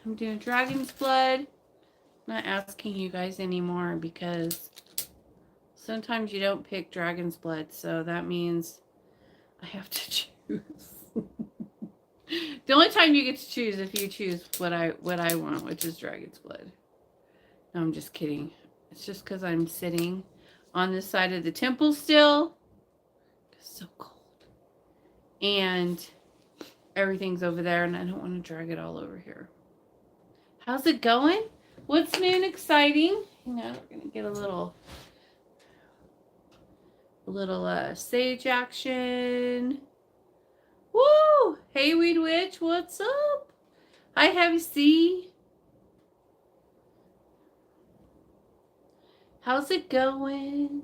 I'm doing dragon's blood. I'm not asking you guys anymore because sometimes you don't pick dragon's blood, so that means I have to choose. The only time you get to choose if you choose what I want, which is dragon's blood. No, I'm just kidding. It's just because I'm sitting on this side of the temple still. It's so cold. And everything's over there, and I don't want to drag it all over here. How's it going? What's new and exciting? You know, we're going to get a little sage action. Woo! Hey, Weed Witch, what's up? Hi, Heavy C. How's it going?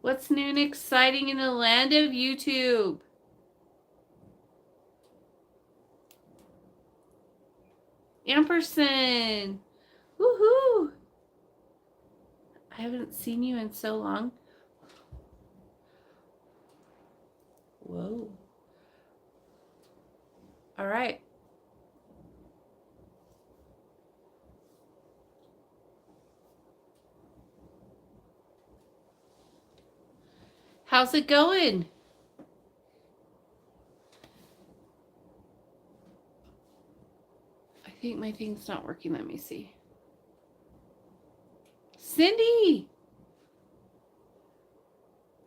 What's new and exciting in the land of YouTube? Ampersand. Woohoo! I haven't seen you in so long. Whoa. All right. How's it going? I think my thing's not working. Let me see. Cindy!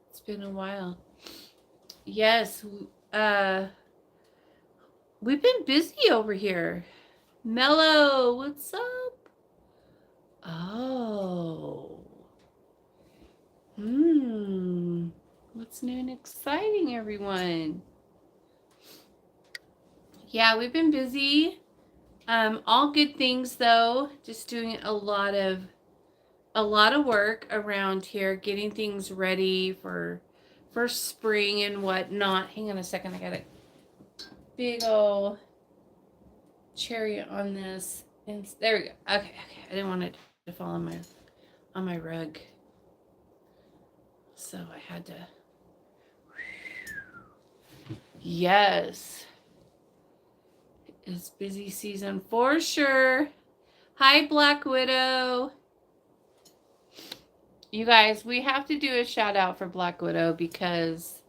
It's been a while. Yes, we've been busy over here. Mello, what's up? Oh. What's new and exciting, everyone? Yeah, we've been busy. All good things though. Just doing a lot of work around here, getting things ready for spring and whatnot. Hang on a second, I got a big old cherry on this. And there we go. Okay. I didn't want it to fall on my rug, so I had to. Yes, it's busy season for sure. Hi, Black Widow. You guys, we have to do a shout out for Black Widow because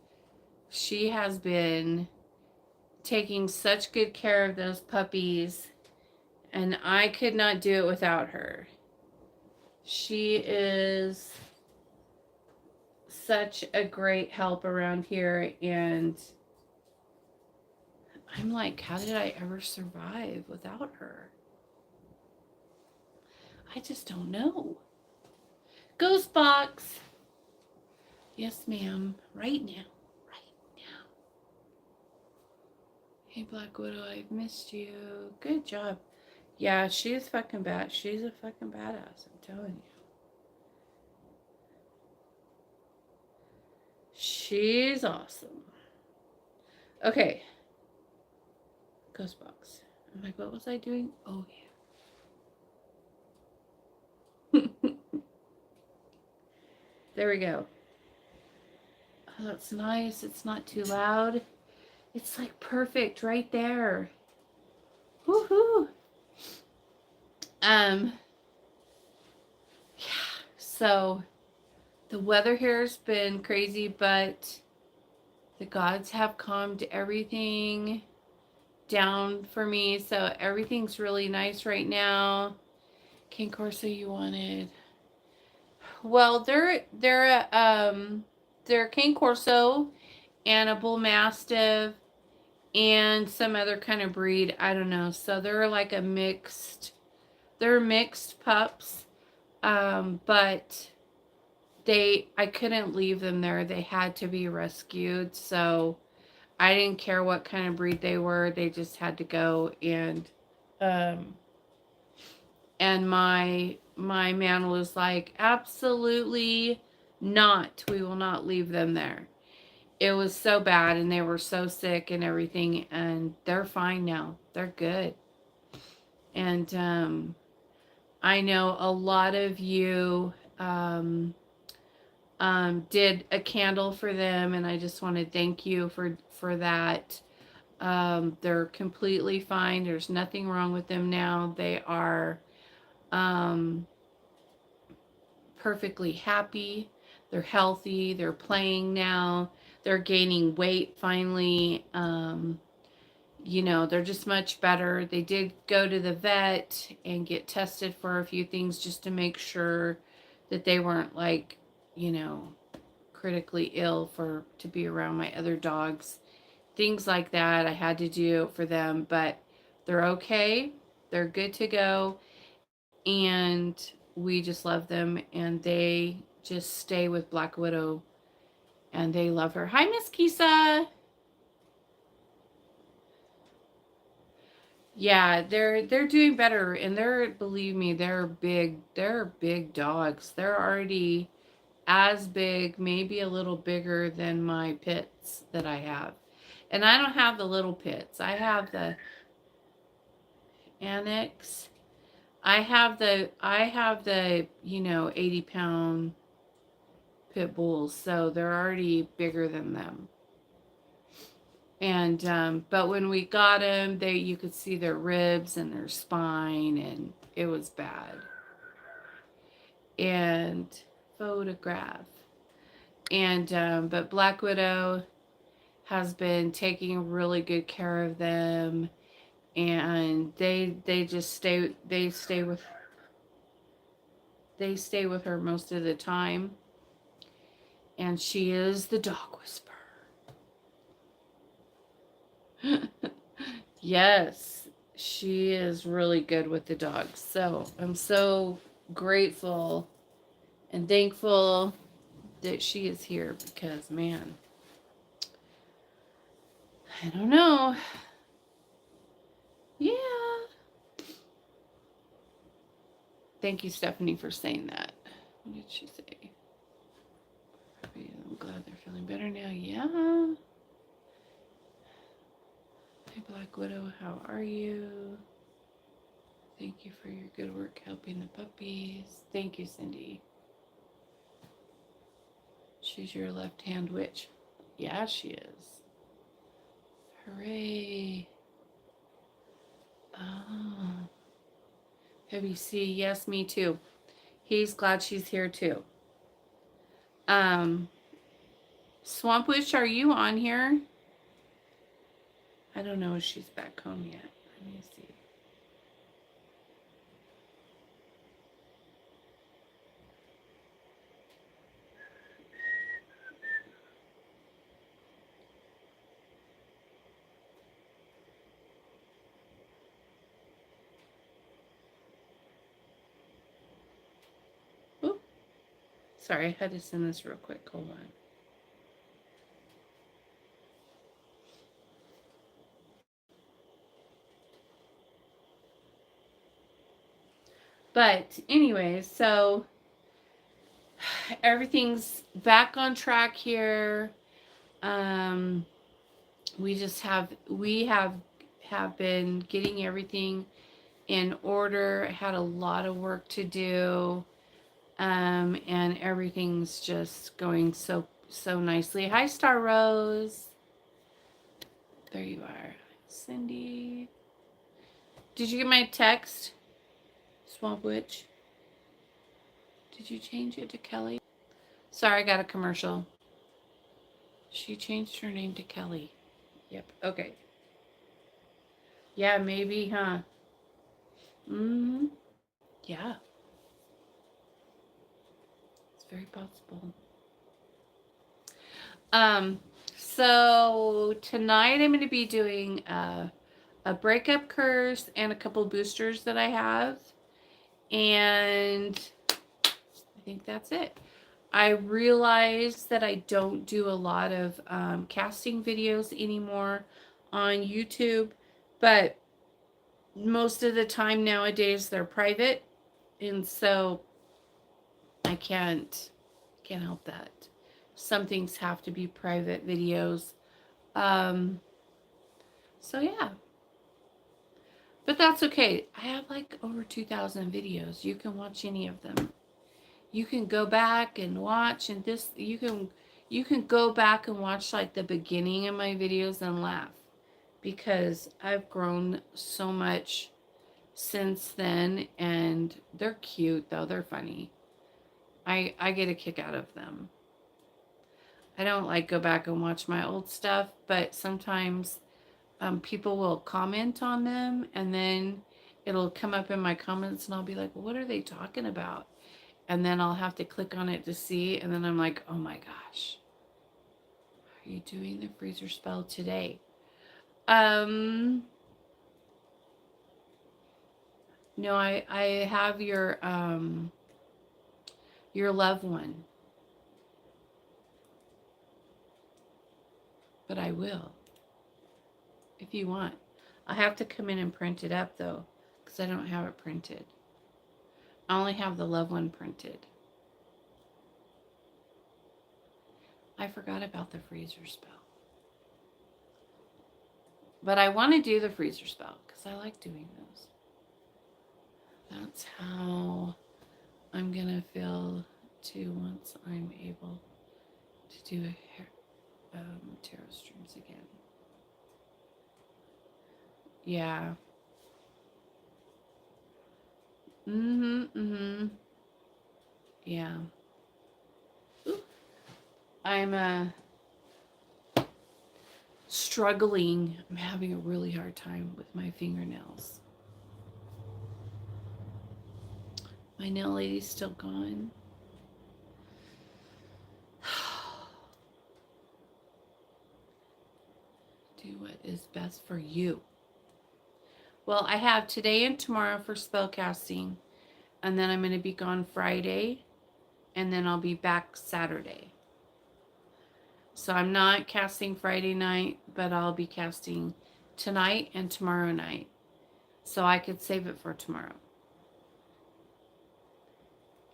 she has been taking such good care of those puppies, and I could not do it without her. She is such a great help around here, and I'm like, how did I ever survive without her? I just don't know. Ghost Box. Yes, ma'am. Right now. Hey, Black Widow, I've missed you. Good job. Yeah, she's fucking bad. She's a fucking badass, I'm telling you. She's awesome. Okay. Ghost Box. I'm like, what was I doing? Oh, yeah. There we go. Oh, that's nice. It's not too loud. It's like perfect right there. Woohoo. Yeah, so the weather here has been crazy, but the gods have calmed everything down for me, so everything's really nice right now. Cane Corso you wanted? Well, they're Cane Corso and a Bull Mastiff and some other kind of breed. I don't know. So they're like a mixed. They're mixed pups, but I couldn't leave them there. They had to be rescued. So I didn't care what kind of breed they were. They just had to go, and my man was like, absolutely not. We will not leave them there. It was so bad, and they were so sick and everything, and they're fine now. They're good. And I know a lot of you did a candle for them, and I just want to thank you for that. They're completely fine. There's nothing wrong with them now. They are um, perfectly happy. They're healthy. They're playing now. They're gaining weight finally. You know, they're just much better. They did go to the vet and get tested for a few things just to make sure that they weren't like, you know, critically ill for to be around my other dogs. Things like that I had to do for them, but they're okay. They're good to go, and we just love them, and they just stay with Black Widow, and they love her. Hi, Miss Kisa. Yeah, they're doing better, and they're, believe me, they're big. They're big dogs. They're already as big, maybe a little bigger than my pits that I have. And I don't have the little pits. I have the annex. I have the, you know, 80-pound pit bulls, so they're already bigger than them. And but when we got them, they you could see their ribs and their spine, and it was bad. And photograph. And but Black Widow has been taking really good care of them, and they just stay with her most of the time, and she is the dog whisperer. Yes, she is really good with the dogs. So I'm so grateful and thankful that she is here, because man, I don't know. Yeah. Thank you, Stephanie, for saying that. What did she say? I'm glad they're feeling better now. Yeah. Hey, Black Widow, how are you? Thank you for your good work helping the puppies. Thank you, Cindy. She's your left-hand witch. Yeah, she is. Hooray. Oh. WC, yes, me too. He's glad she's here too. Swamp Witch, are you on here? I don't know if she's back home yet. Let me see. Oop. Sorry, I had to send this real quick. Hold on. But anyways, so everything's back on track here. We have been getting everything in order. Had a lot of work to do. And everything's just going so nicely. Hi, Star Rose. There you are. Cindy. Did you get my text? Swamp Witch. Did you change it to Kelly? Sorry, I got a commercial. She changed her name to Kelly. Yep. Okay. Yeah, maybe, huh? Mm-hmm. Yeah. It's very possible. So tonight I'm going to be doing a breakup curse and a couple boosters that I have. And I think that's it. I realize that I don't do a lot of casting videos anymore on YouTube, but most of the time nowadays they're private, and so I can't help that. Some things have to be private videos. So yeah. But that's okay. I have like over 2,000 videos. You can watch any of them. you can go back and watch, and this you can go back and watch like the beginning of my videos and laugh, because I've grown so much since then, and they're cute though, they're funny. I get a kick out of them. I don't like go back and watch my old stuff, but sometimes people will comment on them, and then it'll come up in my comments and I'll be like, well, what are they talking about? And then I'll have to click on it to see, and then I'm like, oh my gosh, are you doing the freezer spell today? No, I have your loved one, but I will if you want. I have to come in and print it up though, because I don't have it printed. I only have the loved one printed. I forgot about the freezer spell. But I want to do the freezer spell because I like doing those. That's how I'm going to feel too once I'm able to do tarot streams again. Yeah. Yeah. Ooh. I'm struggling. I'm having a really hard time with my fingernails. My nail lady's still gone. Do what is best for you. Well, I have today and tomorrow for spell casting, and then I'm going to be gone Friday, and then I'll be back Saturday. So I'm not casting Friday night, but I'll be casting tonight and tomorrow night. So I could save it for tomorrow.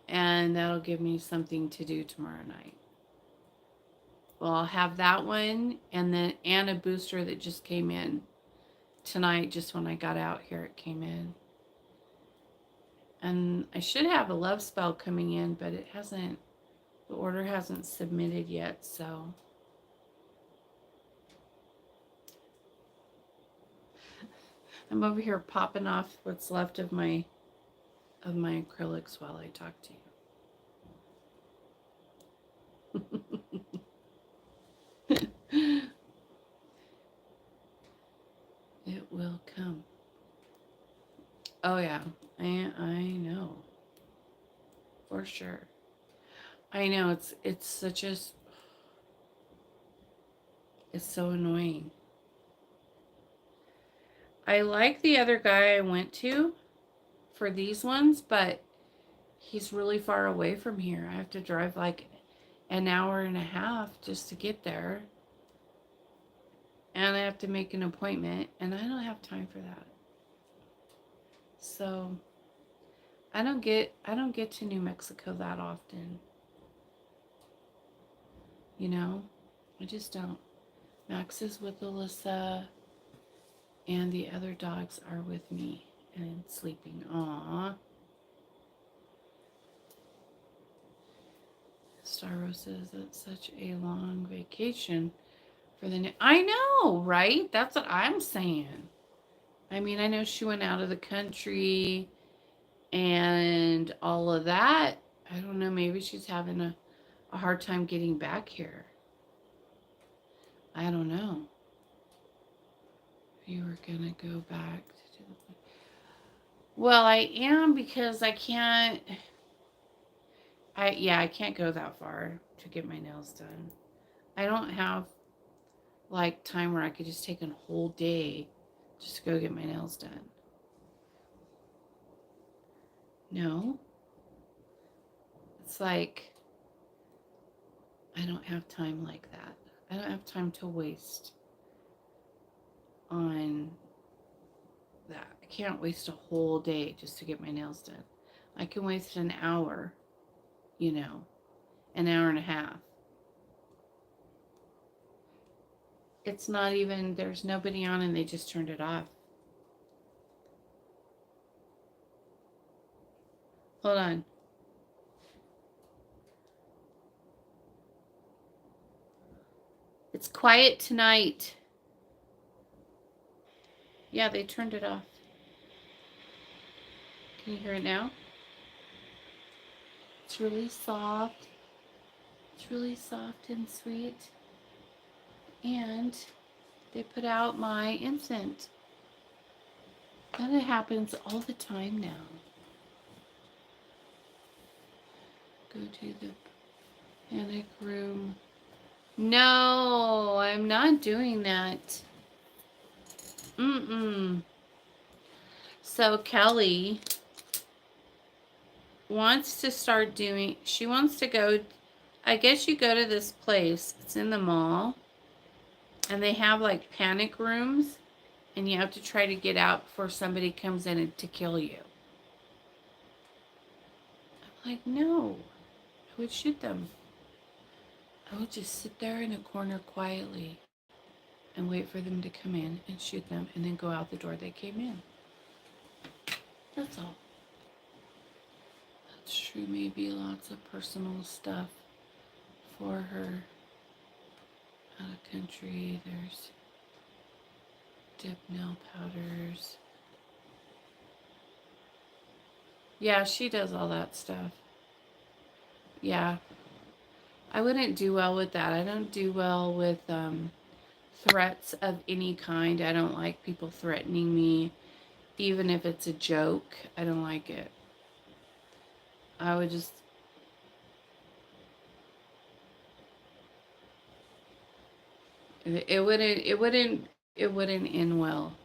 And that'll give me something to do tomorrow night. Well, I'll have that one, and then a booster that just came in tonight. Just when I got out here, it came in. And I should have a love spell coming in, but it hasn't, the order hasn't submitted yet, so. I'm over here popping off what's left of my acrylics while I talk to you. It will come. Oh yeah, I know. For sure. I know, it's such a, it's so annoying. I like the other guy I went to for these ones, but he's really far away from here. I have to drive like an hour and a half just to get there. And I have to make an appointment, and I don't have time for that. So I don't get to New Mexico that often. You know? I just don't. Max is with Alyssa, and the other dogs are with me and sleeping. Aww. Star Rose says it's such a long vacation for the I know, right? That's what I'm saying. I mean, I know she went out of the country and all of that. I don't know, maybe she's having a hard time getting back here. I don't know. You were gonna go back to do the... Well, I am, because I can't. I can't go that far to get my nails done. I don't have like time where I could just take a whole day just to go get my nails done. No. It's like I don't have time like that. I don't have time to waste on that. I can't waste a whole day just to get my nails done. I can waste an hour, you know, an hour and a half. It's not even, there's nobody on and they just turned it off. Hold on. It's quiet tonight. Yeah, they turned it off. Can you hear it now? It's really soft. It's really soft and sweet. And they put out my incense. And it happens all the time now. Go to the panic room. No, I'm not doing that. So Kelly wants to start doing, she wants to go, I guess you go to this place, it's in the mall, and they have like panic rooms, and you have to try to get out before somebody comes in to kill you. I'm like, no, I would shoot them. I would just sit there in a corner quietly and wait for them to come in and shoot them and then go out the door they came in. That's all. That's true. Maybe lots of personal stuff for her. Out of country, there's dip nail powders. Yeah, she does all that stuff. Yeah. I wouldn't do well with that. I don't do well with threats of any kind. I don't like people threatening me, even if it's a joke. I don't like it. I would just... It wouldn't end well.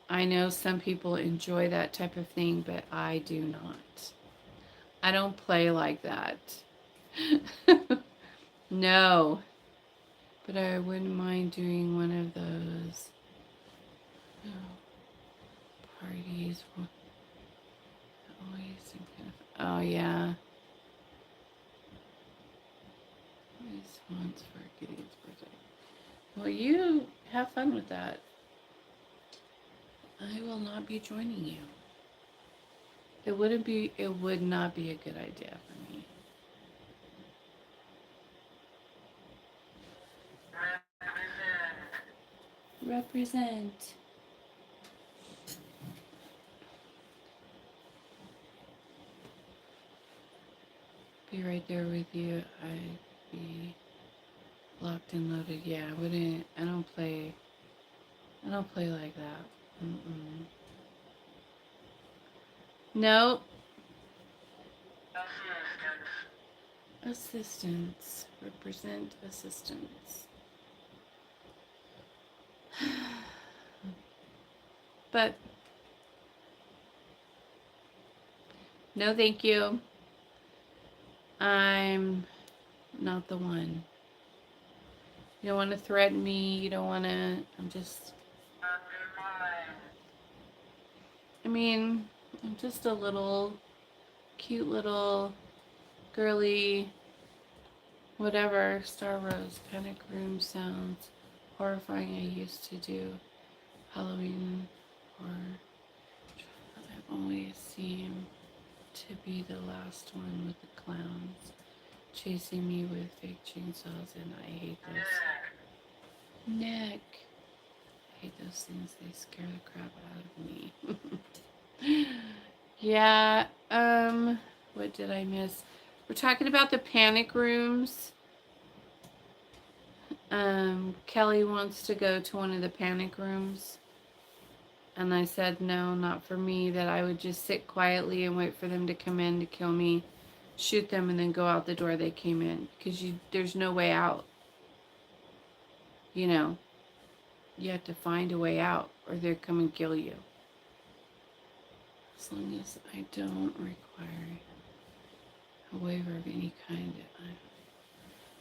I know some people enjoy that type of thing, but I do not. I don't play like that. No. But I wouldn't mind doing one of those parties. Always some kind of, oh yeah. Always once for Gideon's birthday. Well, you have fun with that. I will not be joining you. It would not be a good idea for me. Represent. Be right there with you. I'd be locked and loaded. Yeah, I don't play like that. Nope. Assistance. Represent assistance. But no, thank you. I'm not the one. You don't want to threaten me. You don't want to... I'm just a little cute little girly whatever. Star Rose. Panic room sounds horrifying. I used to do Halloween horror. I always seem to be the last one with the clowns chasing me with fake chainsaws, and I hate those. Neck. I hate those things. They scare the crap out of me. Yeah, what did I miss? We're talking about the panic rooms. Kelly wants to go to one of the panic rooms. And I said, no, not for me, that I would just sit quietly and wait for them to come in to kill me, shoot them, and then go out the door they came in. Because there's no way out. You know, you have to find a way out, or they'll come and kill you. As long as I don't require a waiver of any kind.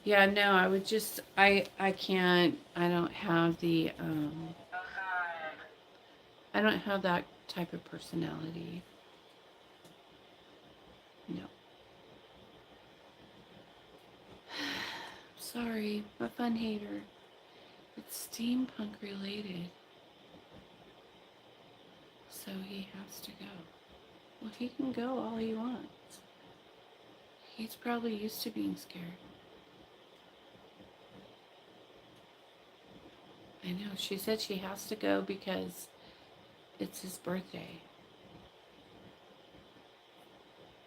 Yeah, no, I would just, I can't, I don't have the, I don't have that type of personality. No. Sorry, I'm a fun hater. It's steampunk related. So he has to go. Well, he can go all he wants. He's probably used to being scared. I know. She said she has to go because it's his birthday.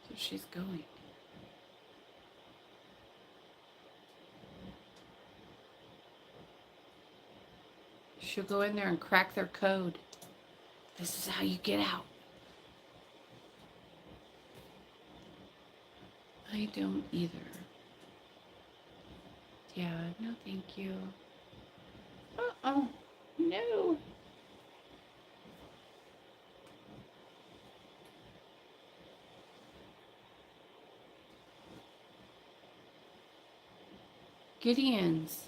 So she's going. She'll go in there and crack their code. This is how you get out. I don't either. Yeah, no thank you. Uh-oh. No. Gideon's.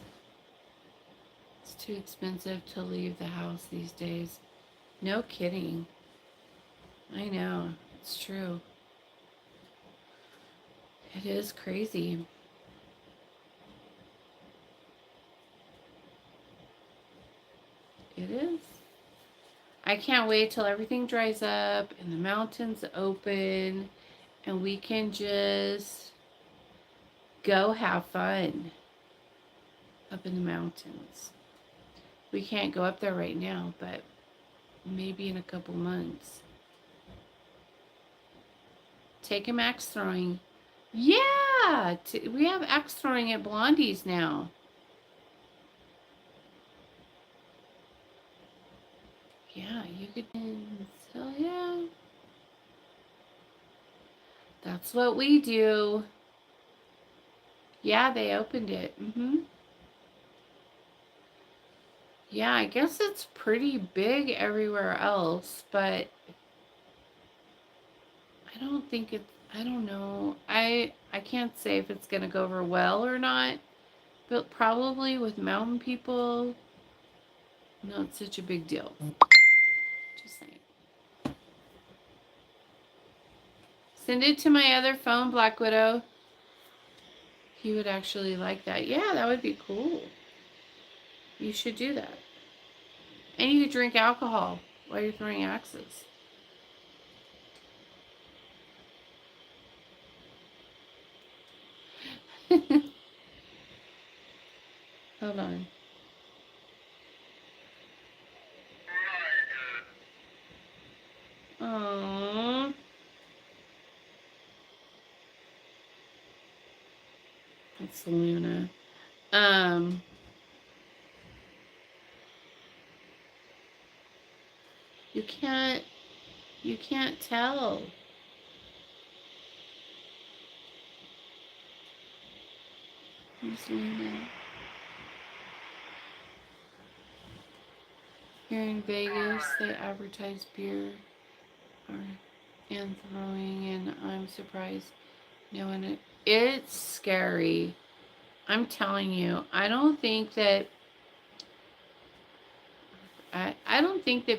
It's too expensive to leave the house these days. No kidding. I know. It's true. It is crazy. It is. I can't wait till everything dries up and the mountains open and we can just go have fun up in the mountains. We can't go up there right now, but maybe in a couple months. Take him axe throwing. Yeah! We have axe throwing at Blondie's now. Yeah, you could. So, yeah. That's what we do. Yeah, they opened it. Yeah, I guess it's pretty big everywhere else, but I don't think it's, I don't know. I can't say if it's going to go over well or not, but probably with mountain people, not such a big deal. Just saying. Send it to my other phone, Black Widow. He would actually like that. Yeah, that would be cool. You should do that. And you could drink alcohol while you're throwing axes. Hold on. Aww. That's Luna. You can't tell. Who's Luna? Here in Vegas, they advertise beer and throwing, and I'm surprised no one. It's scary. I'm telling you. I don't think that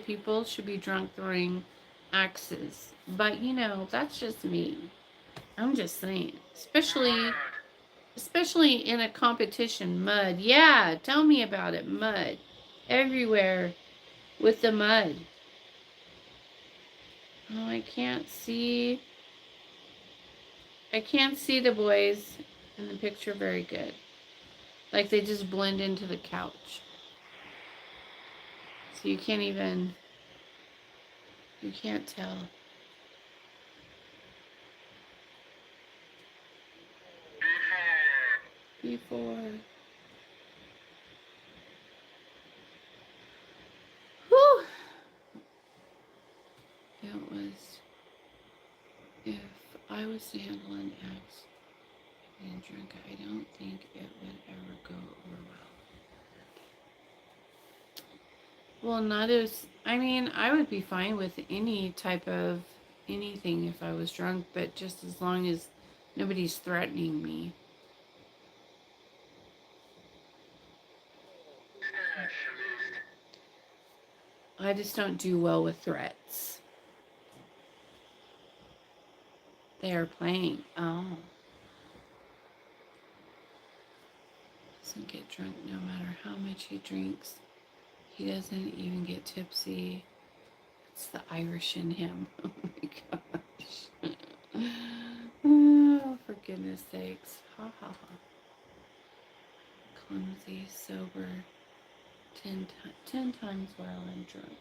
people should be drunk throwing axes. But you know, that's just me. I'm just saying. Especially in a competition, mud. Yeah, tell me about it. Mud. Everywhere with the mud. Oh, I can't see the boys in the picture very good. Like they just blend into the couch. So you can't tell. Before. Whew. It was, if I was to handle an axe and drink, I don't think it would ever go over well. Well, not as, I mean, I would be fine with any type of anything if I was drunk, but just as long as nobody's threatening me. I just don't do well with threats. They are playing. Oh. Doesn't get drunk no matter how much he drinks. He doesn't even get tipsy. It's the Irish in him. Oh my gosh. Oh, for goodness sakes. Ha ha ha. Clumsy, sober. 10 times while I'm drunk.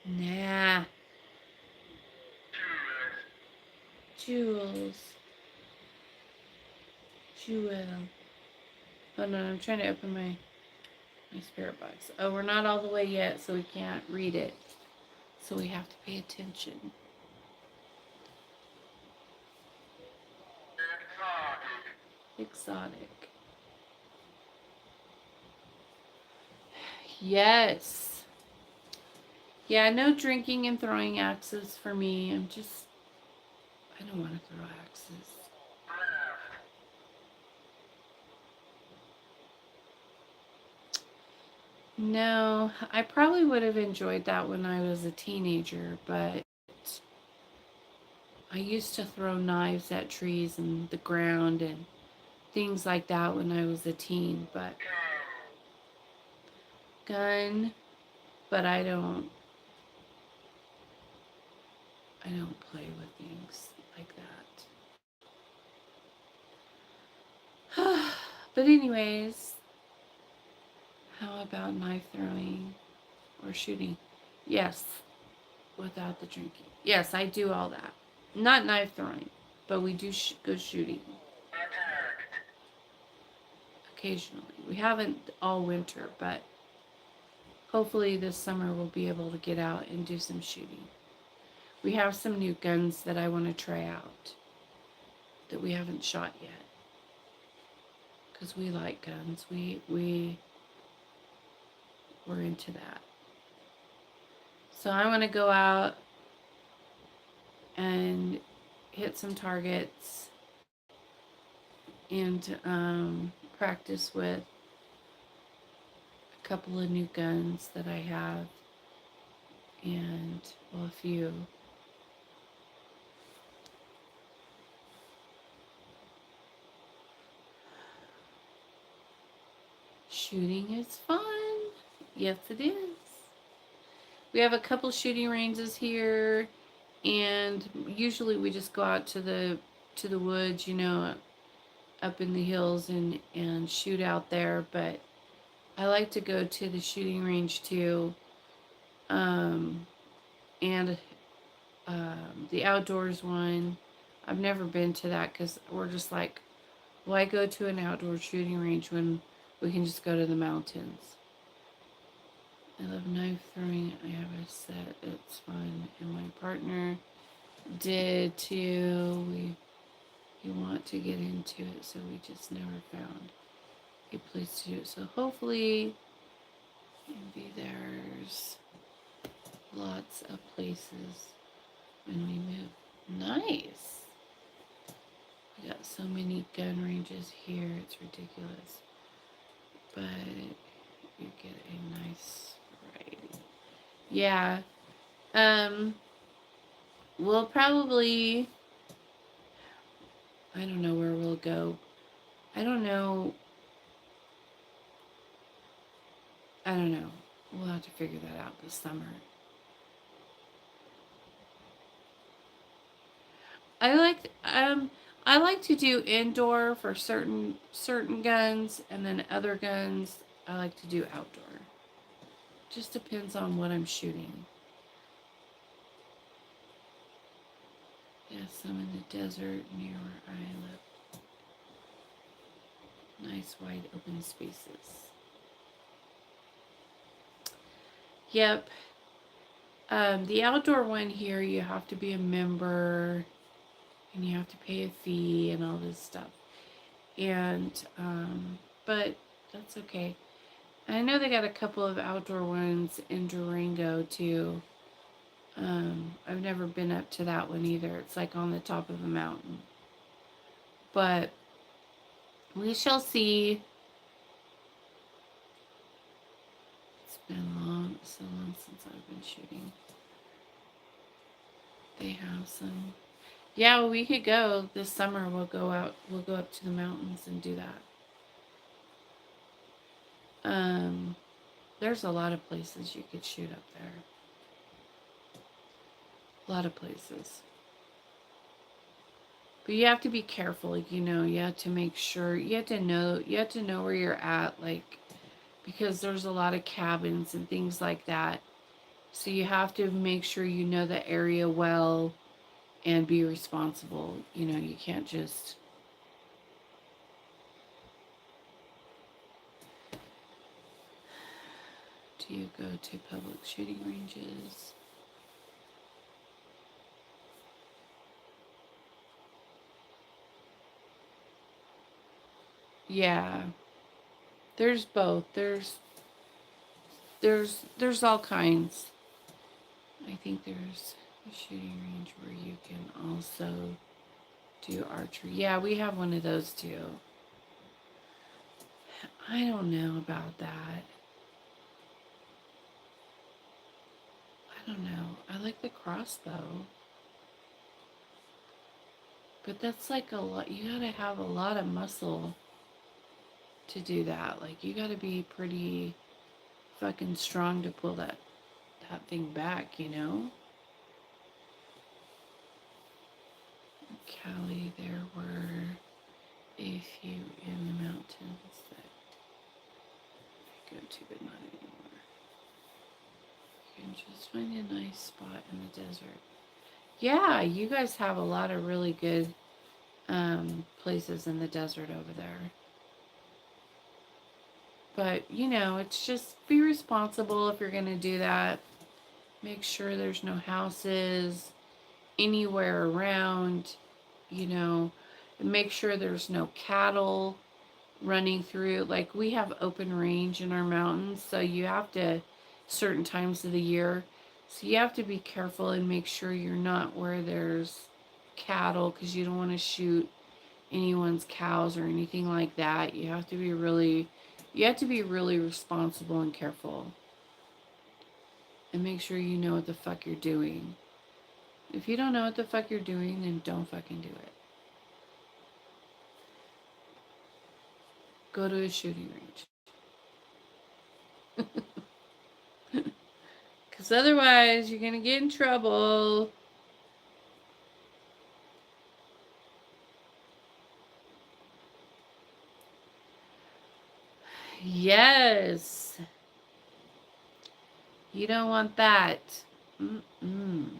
Nah. Jules. Jewel. Oh no, I'm trying to open my spirit box. Oh, we're not all the way yet, so we can't read it. So we have to pay attention. Exotic. Yes. Yeah, no drinking and throwing axes for me. I don't want to throw axes. No, I probably would have enjoyed that when I was a teenager, but I used to throw knives at trees and the ground and things like that when I was a teen, but gun, but I don't play with things like that. But anyways, how about knife throwing or shooting? Yes, without the drinking. Yes, I do all that. Not knife throwing, but we do go shooting occasionally. We haven't all winter, but hopefully this summer we'll be able to get out and do some shooting. We have some new guns that I want to try out that we haven't shot yet. Because we like guns. We're into that. So I want to go out and hit some targets and practice with a couple of new guns that I have, and well, a few. Shooting is fun. Yes, it is. We have a couple shooting ranges here, and usually we just go out to the woods, up in the hills and shoot out there. But I like to go to the shooting range too, and the outdoors one. I've never been to that because we're just like, why go to an outdoor shooting range when we can just go to the mountains? I love knife throwing. I have a set. It's fun, and my partner did too. We want to get into it, so we just never found a place to do it. So hopefully, maybe there's lots of places when we move. Nice. We got so many gun ranges here. It's ridiculous, but you get a nice variety. Yeah. We'll probably, I don't know where we'll go. I don't know. I don't know. We'll have to figure that out this summer. I like I like to do indoor for certain guns, and then other guns I like to do outdoor. Just depends on what I'm shooting. Yes, I'm in the desert near where I live. Nice wide open spaces. Yep. The outdoor one here, you have to be a member and you have to pay a fee and all this stuff. And, but that's okay. I know they got a couple of outdoor ones in Durango too. I've never been up to that one either. It's like on the top of a mountain. But we shall see. It's been so long since I've been shooting. They have some. Yeah, well, we could go this summer. We'll go out. We'll go up to the mountains and do that. There's a lot of places you could shoot up there. A lot of places. But you have to be careful, you know, you have to make sure, you have to know where you're at, like, because there's a lot of cabins and things like that. So you have to make sure you know the area well and be responsible. You know, you can't just... Do you go to public shooting ranges? Yeah. There's both. There's all kinds. I think there's a shooting range where you can also do archery. Yeah, we have one of those too. I don't know about that. I don't know. I like the crossbow. But that's like a lot. You gotta have a lot of muscle to do that. Like, you gotta be pretty fucking strong to pull that thing back, you know? Cali, there were a few in the mountains that I go to, but not anymore. You can just find a nice spot in the desert. Yeah, you guys have a lot of really good places in the desert over there. But, you know, it's just be responsible if you're going to do that. Make sure there's no houses anywhere around, you know, and make sure there's no cattle running through. Like, we have open range in our mountains, so you have to, certain times of the year, so you have to be careful and make sure you're not where there's cattle, because you don't want to shoot anyone's cows or anything like that. You have to be really responsible and careful, and make sure you know what the fuck you're doing. If you don't know what the fuck you're doing, then don't fucking do it. Go to a shooting range. Because otherwise, you're going to get in trouble. Yes. You don't want that. Mm-mm.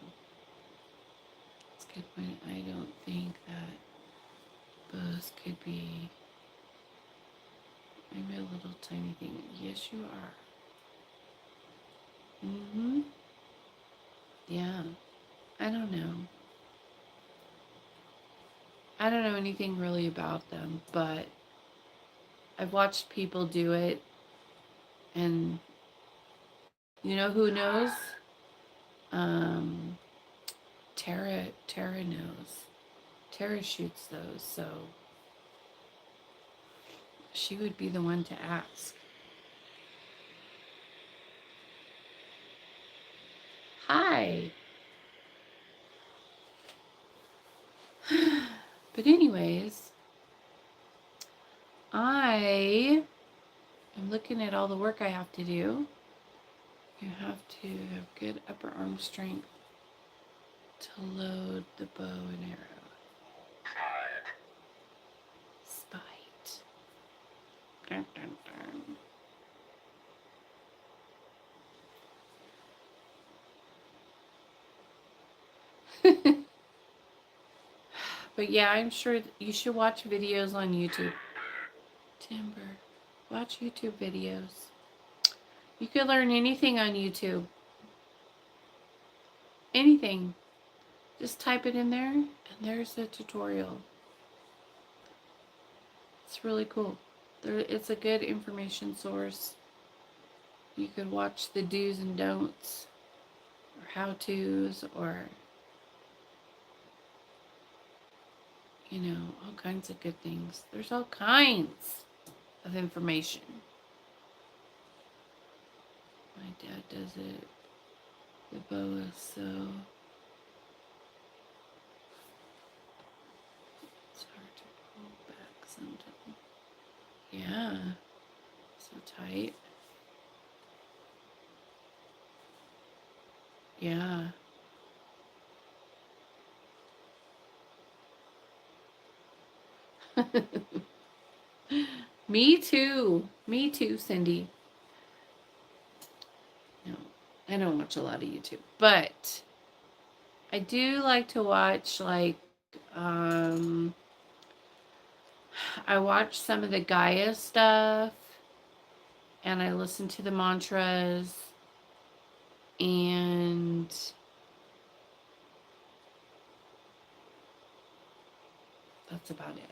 That's a good point. I don't think that both could be... I'm a little tiny thing. Yes, you are. Mm-hmm. Yeah. I don't know. I don't know anything really about them, but I've watched people do it, and you know who knows? Um, Tara knows. Tara shoots those, so she would be the one to ask. Hi. But anyways, I am looking at all the work I have to do. You have to have good upper arm strength to load the bow and arrow. Spite. Dun, dun, dun. But yeah, I'm sure you should watch videos on YouTube. Timber. Watch YouTube videos. You could learn anything on YouTube. Anything. Just type it in there, and there's a tutorial. It's really cool. It's a good information source. You could watch the do's and don'ts, or how-tos, or, you know, all kinds of good things. There's all kinds of information. My dad does it. The bow is so... It's hard to pull back sometimes. Yeah. So tight. Yeah. Me too. Me too, Cindy. No, I don't watch a lot of YouTube, but I do like to watch um I watch some of the Gaia stuff and I listen to the mantras and that's about it.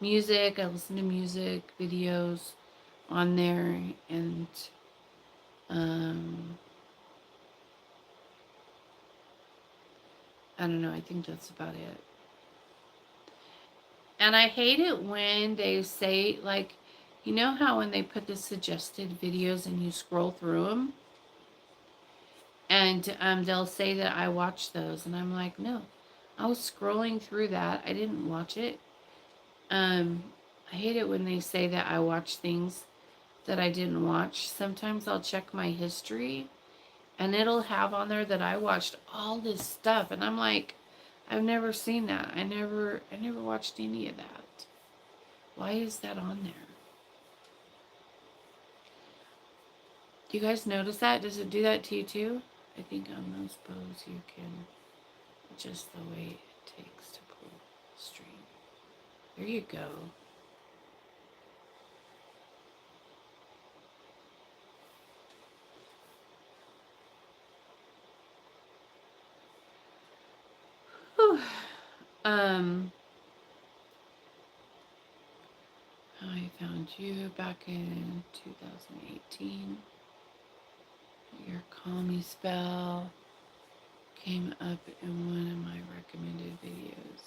Music, I listen to music videos on there and um I don't know, I think that's about it. And I hate it when they say, like, you know how when they put the suggested videos and you scroll through them? And they'll say that I watched those. And I'm like, no, I was scrolling through that. I didn't watch it. I hate it when they say that I watch things that I didn't watch. Sometimes I'll check my history and it'll have on there that I watched all this stuff. And I'm like, I've never seen that. I never watched any of that. Why is that on there? Do you guys notice that? Does it do that to you too? I think on those bows you can adjust the weight it takes to pull the string. There you go. Whew. I found you back in 2018. Your Call Me spell came up in one of my recommended videos.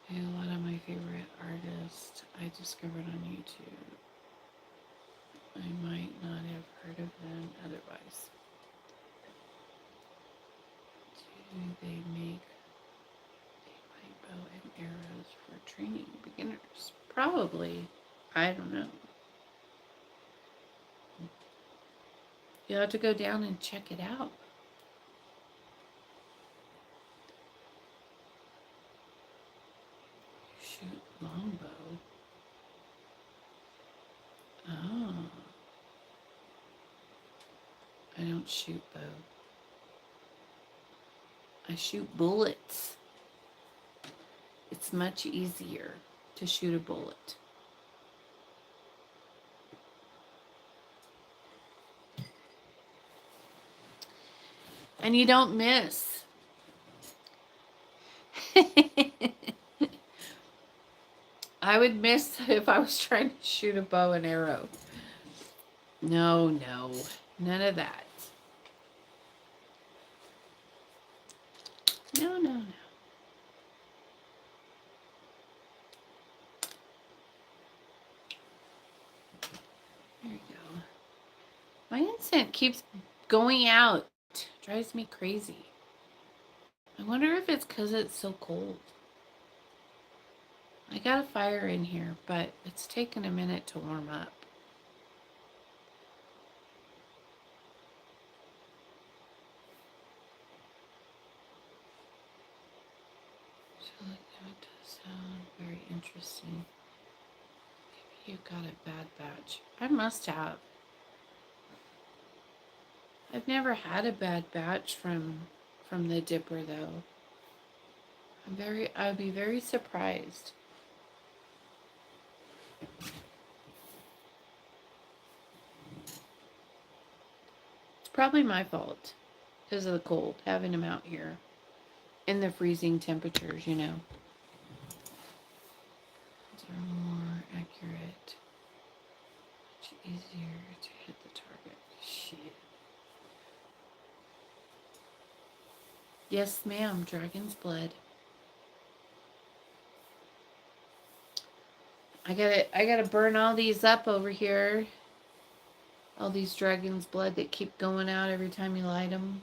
And a lot of my favorite artists I discovered on YouTube. I might not have heard of them otherwise. Do they make bow and arrows for training beginners? Probably. I don't know. You'll have to go down and check it out. Shoot longbow. Oh. I don't shoot bow. I shoot bullets. It's much easier to shoot a bullet. And you don't miss. I would miss if I was trying to shoot a bow and arrow. No, none of that. No. There you go. My incense keeps going out. Drives me crazy. I wonder if it's because it's so cold. I got a fire in here, but it's taken a minute to warm up. So that does sound very interesting. Maybe you got a bad batch. I must have. I've never had a bad batch from the dipper though. I'd be very surprised. It's probably my fault because of the cold, having them out here in the freezing temperatures, you know. These are more accurate, much easier to hit the target. Shit. Yes, ma'am, dragon's blood. I gotta burn all these up over here. All these dragon's blood that keep going out every time you light them.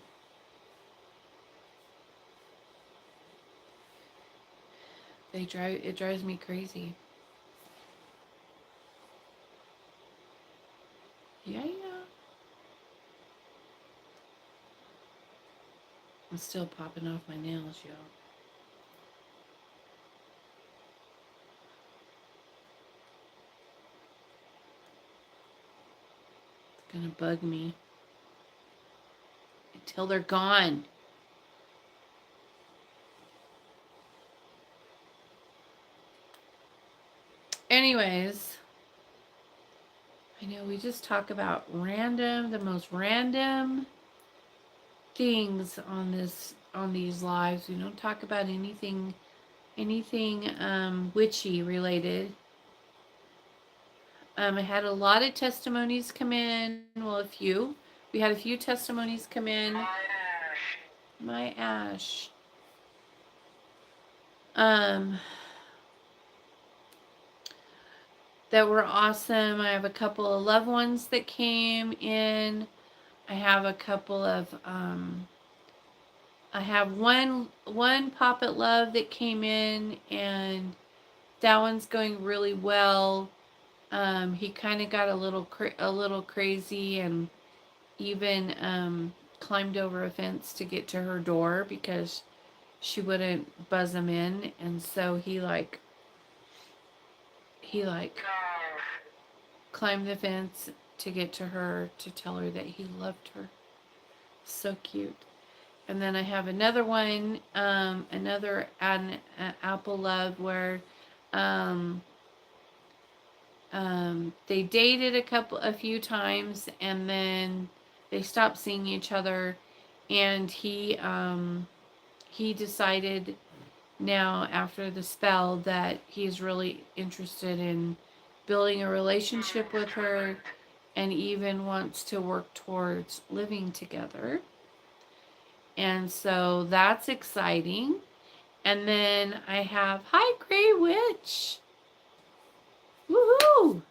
It drives me crazy. Yeah. I'm still popping off my nails, y'all. It's gonna bug me until they're gone. Anyways, I know we just talk about the most random things on these lives. We don't talk about anything witchy related. I had a lot of testimonies come in. Well, a few. We had a few testimonies come in. My Ash. That were awesome. I have a couple of loved ones that came in. I have a couple of I have one Poppet Love that came in, and that one's going really well. He kind of got a little crazy, and even climbed over a fence to get to her door because she wouldn't buzz him in, and so he climbed the fence to get to her to tell her that he loved her. So cute. And then I have another one, another an Apple Love where they dated a few times, and then they stopped seeing each other, and he decided now after the spell that he's really interested in building a relationship with her, and even wants to work towards living together. And so that's exciting. And then I have, hi, Grey Witch. Woohoo!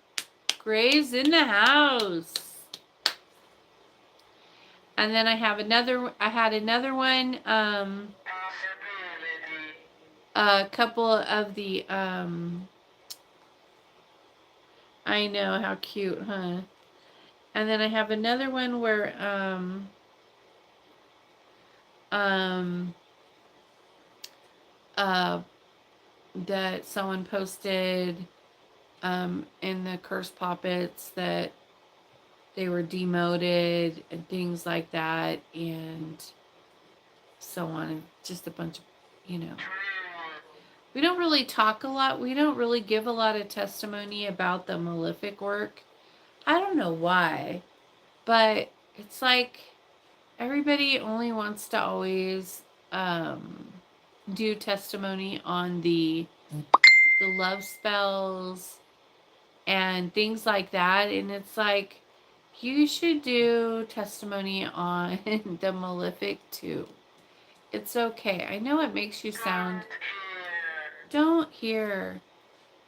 Gray's in the house. And then I had another one, a couple of the, I know, how cute, huh? And then I have another one where, that someone posted, in the Curse Poppets that they were demoted and things like that, and so on, and just a bunch of, we don't really talk a lot. We don't really give a lot of testimony about the malefic work. I don't know why, but it's like everybody only wants to always do testimony on the love spells and things like that, and it's like you should do testimony on the malefic too. It's okay. I know it makes you sound don't hear.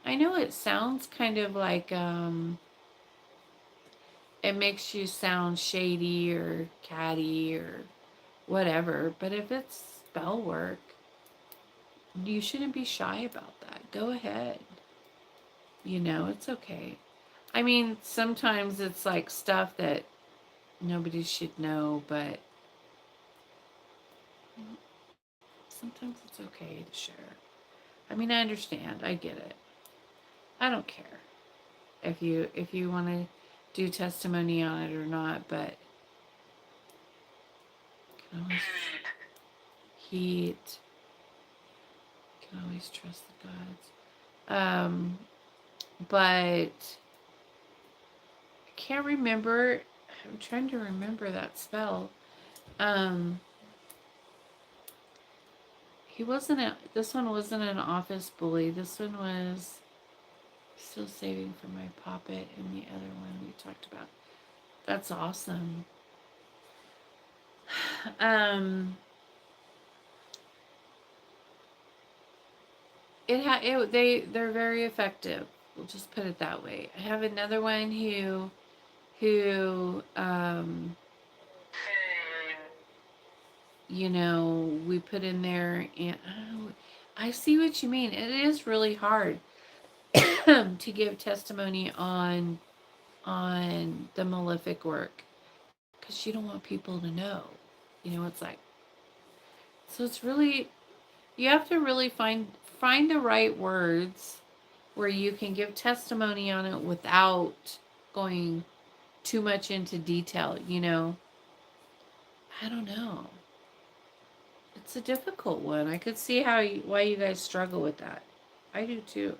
I know it sounds kind of like it makes you sound shady or catty or whatever, but if it's spell work, you shouldn't be shy about that. Go ahead. It's okay. I mean, sometimes it's like stuff that nobody should know, but sometimes it's okay to share. I mean, I understand. I get it. I don't care if you want to do testimony on it or not, but can always heat. Can always trust the gods. But I can't remember. I'm trying to remember that spell. This one wasn't an office bully. This one was still saving for my Poppet, and the other one we talked about. That's awesome. They're very effective. We'll just put it that way. I have another one who we put in there, and I see what you mean. It is really hard to give testimony on the malefic work because you don't want people to know. It's like So it's really, you have to really find the right words where you can give testimony on it without going too much into detail, you know. I don't know. It's a difficult one. I could see why you guys struggle with that. I do too.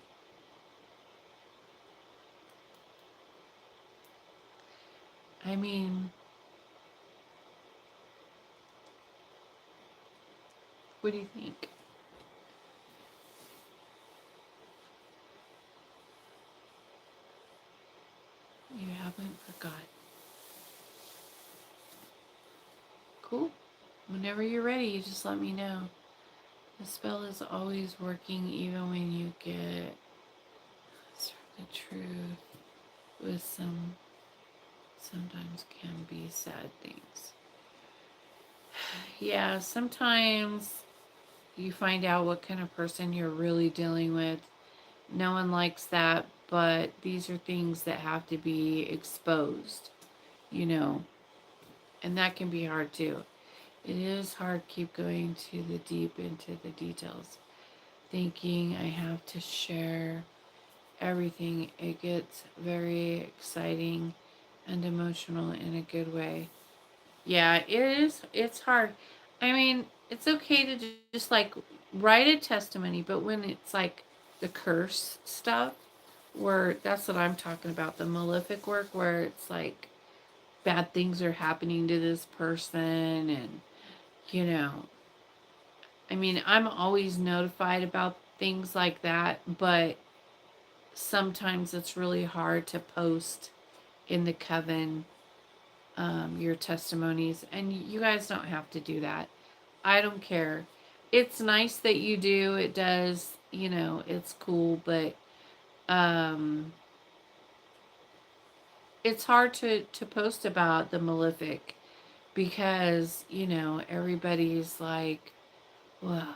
I mean, what do you think? You haven't forgot. Cool. Whenever you're ready, you just let me know. The spell is always working even when you get the truth with sometimes can be sad things. Yeah, sometimes you find out what kind of person you're really dealing with. No one likes that, but these are things that have to be exposed, you know, and that can be hard too. It is hard to keep going to the deep into the details, thinking I have to share everything. It gets very exciting and emotional in a good way. Yeah, it is. It's hard. I mean, it's okay to just like write a testimony, but when it's like the curse stuff, where that's what I'm talking about, the malefic work, where it's like bad things are happening to this person, and you know, I mean, I'm always notified about things like that, but sometimes it's really hard to post in the coven your testimonies, and you guys don't have to do that. I don't care. It's nice that you do. It does, you know, it's cool, but um it's hard to post about the malefic because, you know, everybody's like, well,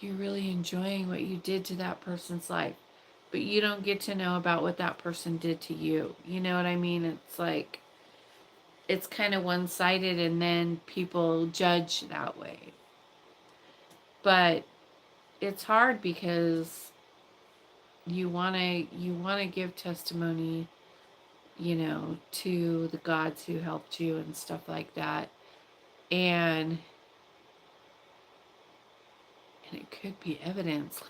you're really enjoying what you did to that person's life, but you don't get to know about what that person did to you. You know what I mean? It's like it's kind of one-sided, and then people judge that way. But it's hard because you want to give testimony, you know, to the gods who helped you and stuff like that. And it could be evidence.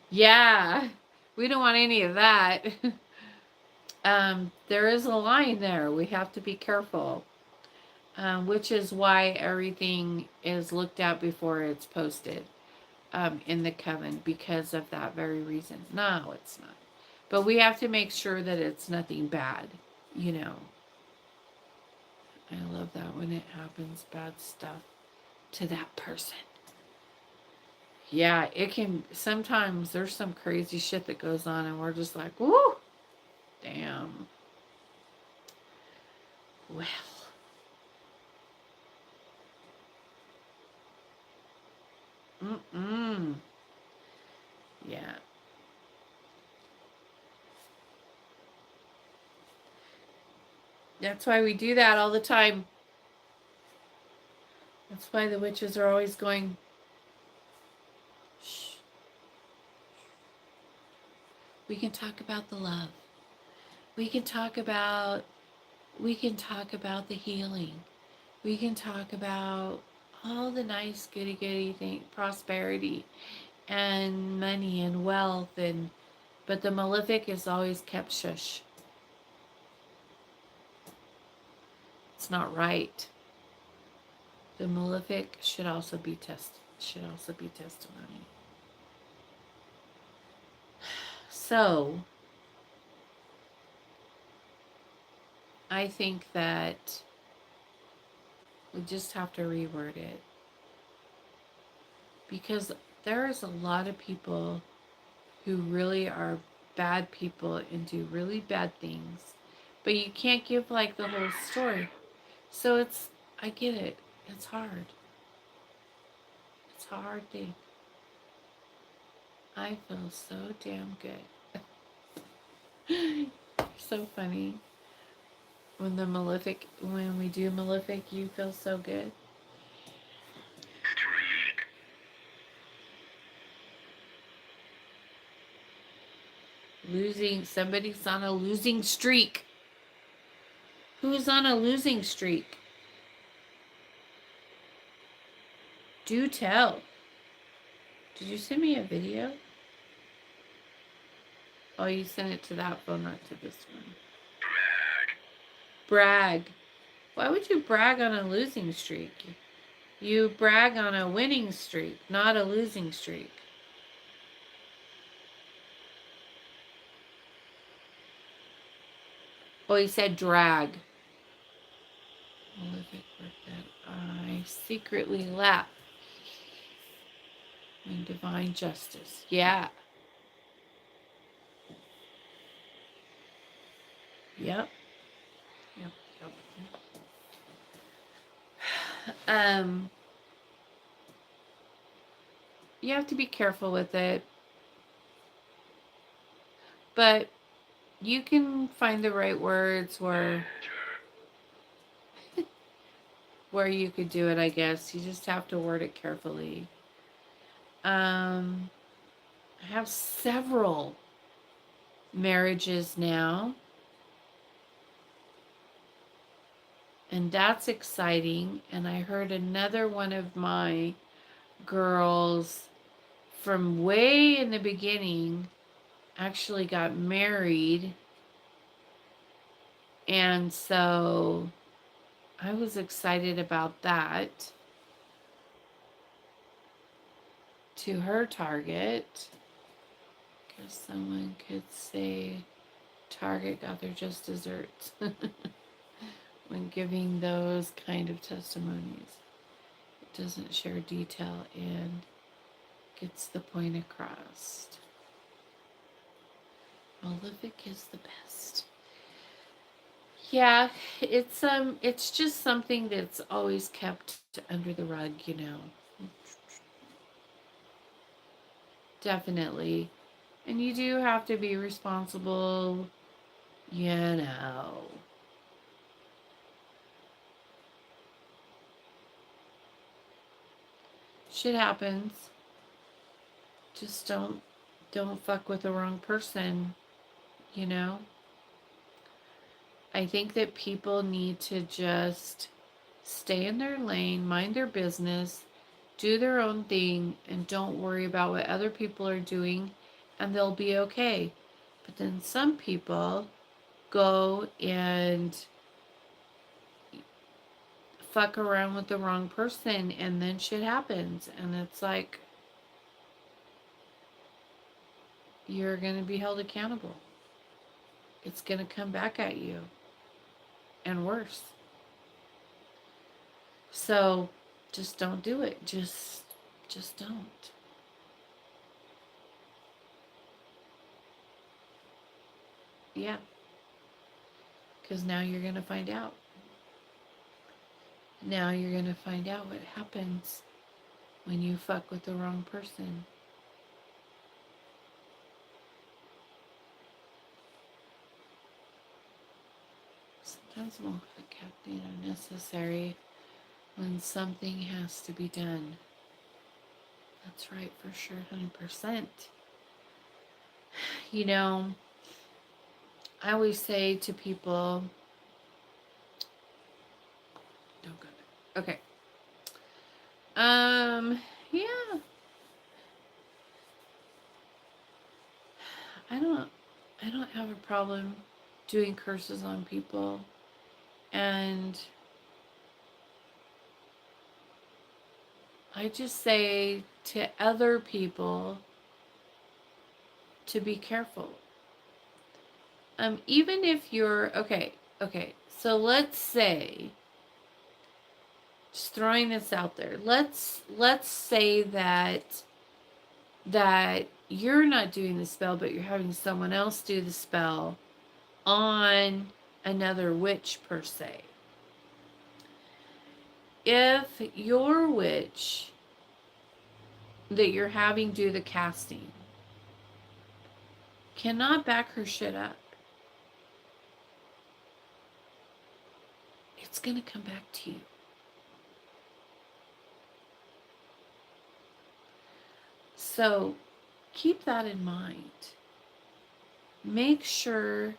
Yeah. We don't want any of that. There is a line there. We have to be careful. Which is why everything is looked at before it's posted in the coven, because of that very reason. No, it's not. But we have to make sure that it's nothing bad, you know. I love that when it happens, bad stuff to that person. Yeah, it can, sometimes there's some crazy shit that goes on and we're just like, whoo, damn. Well, mm-mm. Yeah. That's why we do that all the time. That's why the witches are always going, shh, we can talk about the love. We can talk about the healing. We can talk about all the nice goody goody thing, prosperity and money and wealth, and but the malefic is always kept shush. It's not right. The malefic should also be testimony. So I think that we just have to reword it, because there is a lot of people who really are bad people and do really bad things, but you can't give like the whole story. So I get it. It's hard. It's a hard thing. I feel so damn good. So funny. When we do Malefic, you feel so good. Somebody's on a losing streak. Who's on a losing streak? Do tell. Did you send me a video? Oh, you sent it to that phone, not to this one. Brag. Why would you brag on a losing streak? You brag on a winning streak, not a losing streak. Oh, he said drag. Malefic that I secretly laugh in divine justice. Yeah. Yep. Yep. You have to be careful with it, but you can find the right words where you could do it, I guess. You just have to word it carefully. I have several marriages now, and that's exciting. And I heard another one of my girls from way in the beginning actually got married, and so I was excited about that. To her target, because someone could say Target got their just desserts when giving those kind of testimonies. It doesn't share detail and gets the point across. Malefic is the best. Yeah, it's just something that's always kept under the rug, you know. Definitely. And you do have to be responsible, you know. Shit happens. Just don't fuck with the wrong person, you know. I think that people need to just stay in their lane, mind their business, do their own thing, and don't worry about what other people are doing, and they'll be okay. But then some people go and fuck around with the wrong person, and then shit happens, and it's like you're going to be held accountable. It's going to come back at you, and worse. So just don't do it. Just don't. Yeah. Because now you're going to find out. Now you're going to find out what happens when you fuck with the wrong person. Sometimes Malefic happening are necessary when something has to be done. That's right, for sure, 100%. You know, I always say to people, don't go there. Okay. Yeah. I don't have a problem doing curses on people, and I just say to other people to be careful. Even if you're okay, so let's say, just throwing this out there, let's say that you're not doing the spell, but you're having someone else do the spell on another witch per se. If your witch that you're having do the casting cannot back her shit up, it's going to come back to you. So keep that in mind. Make sure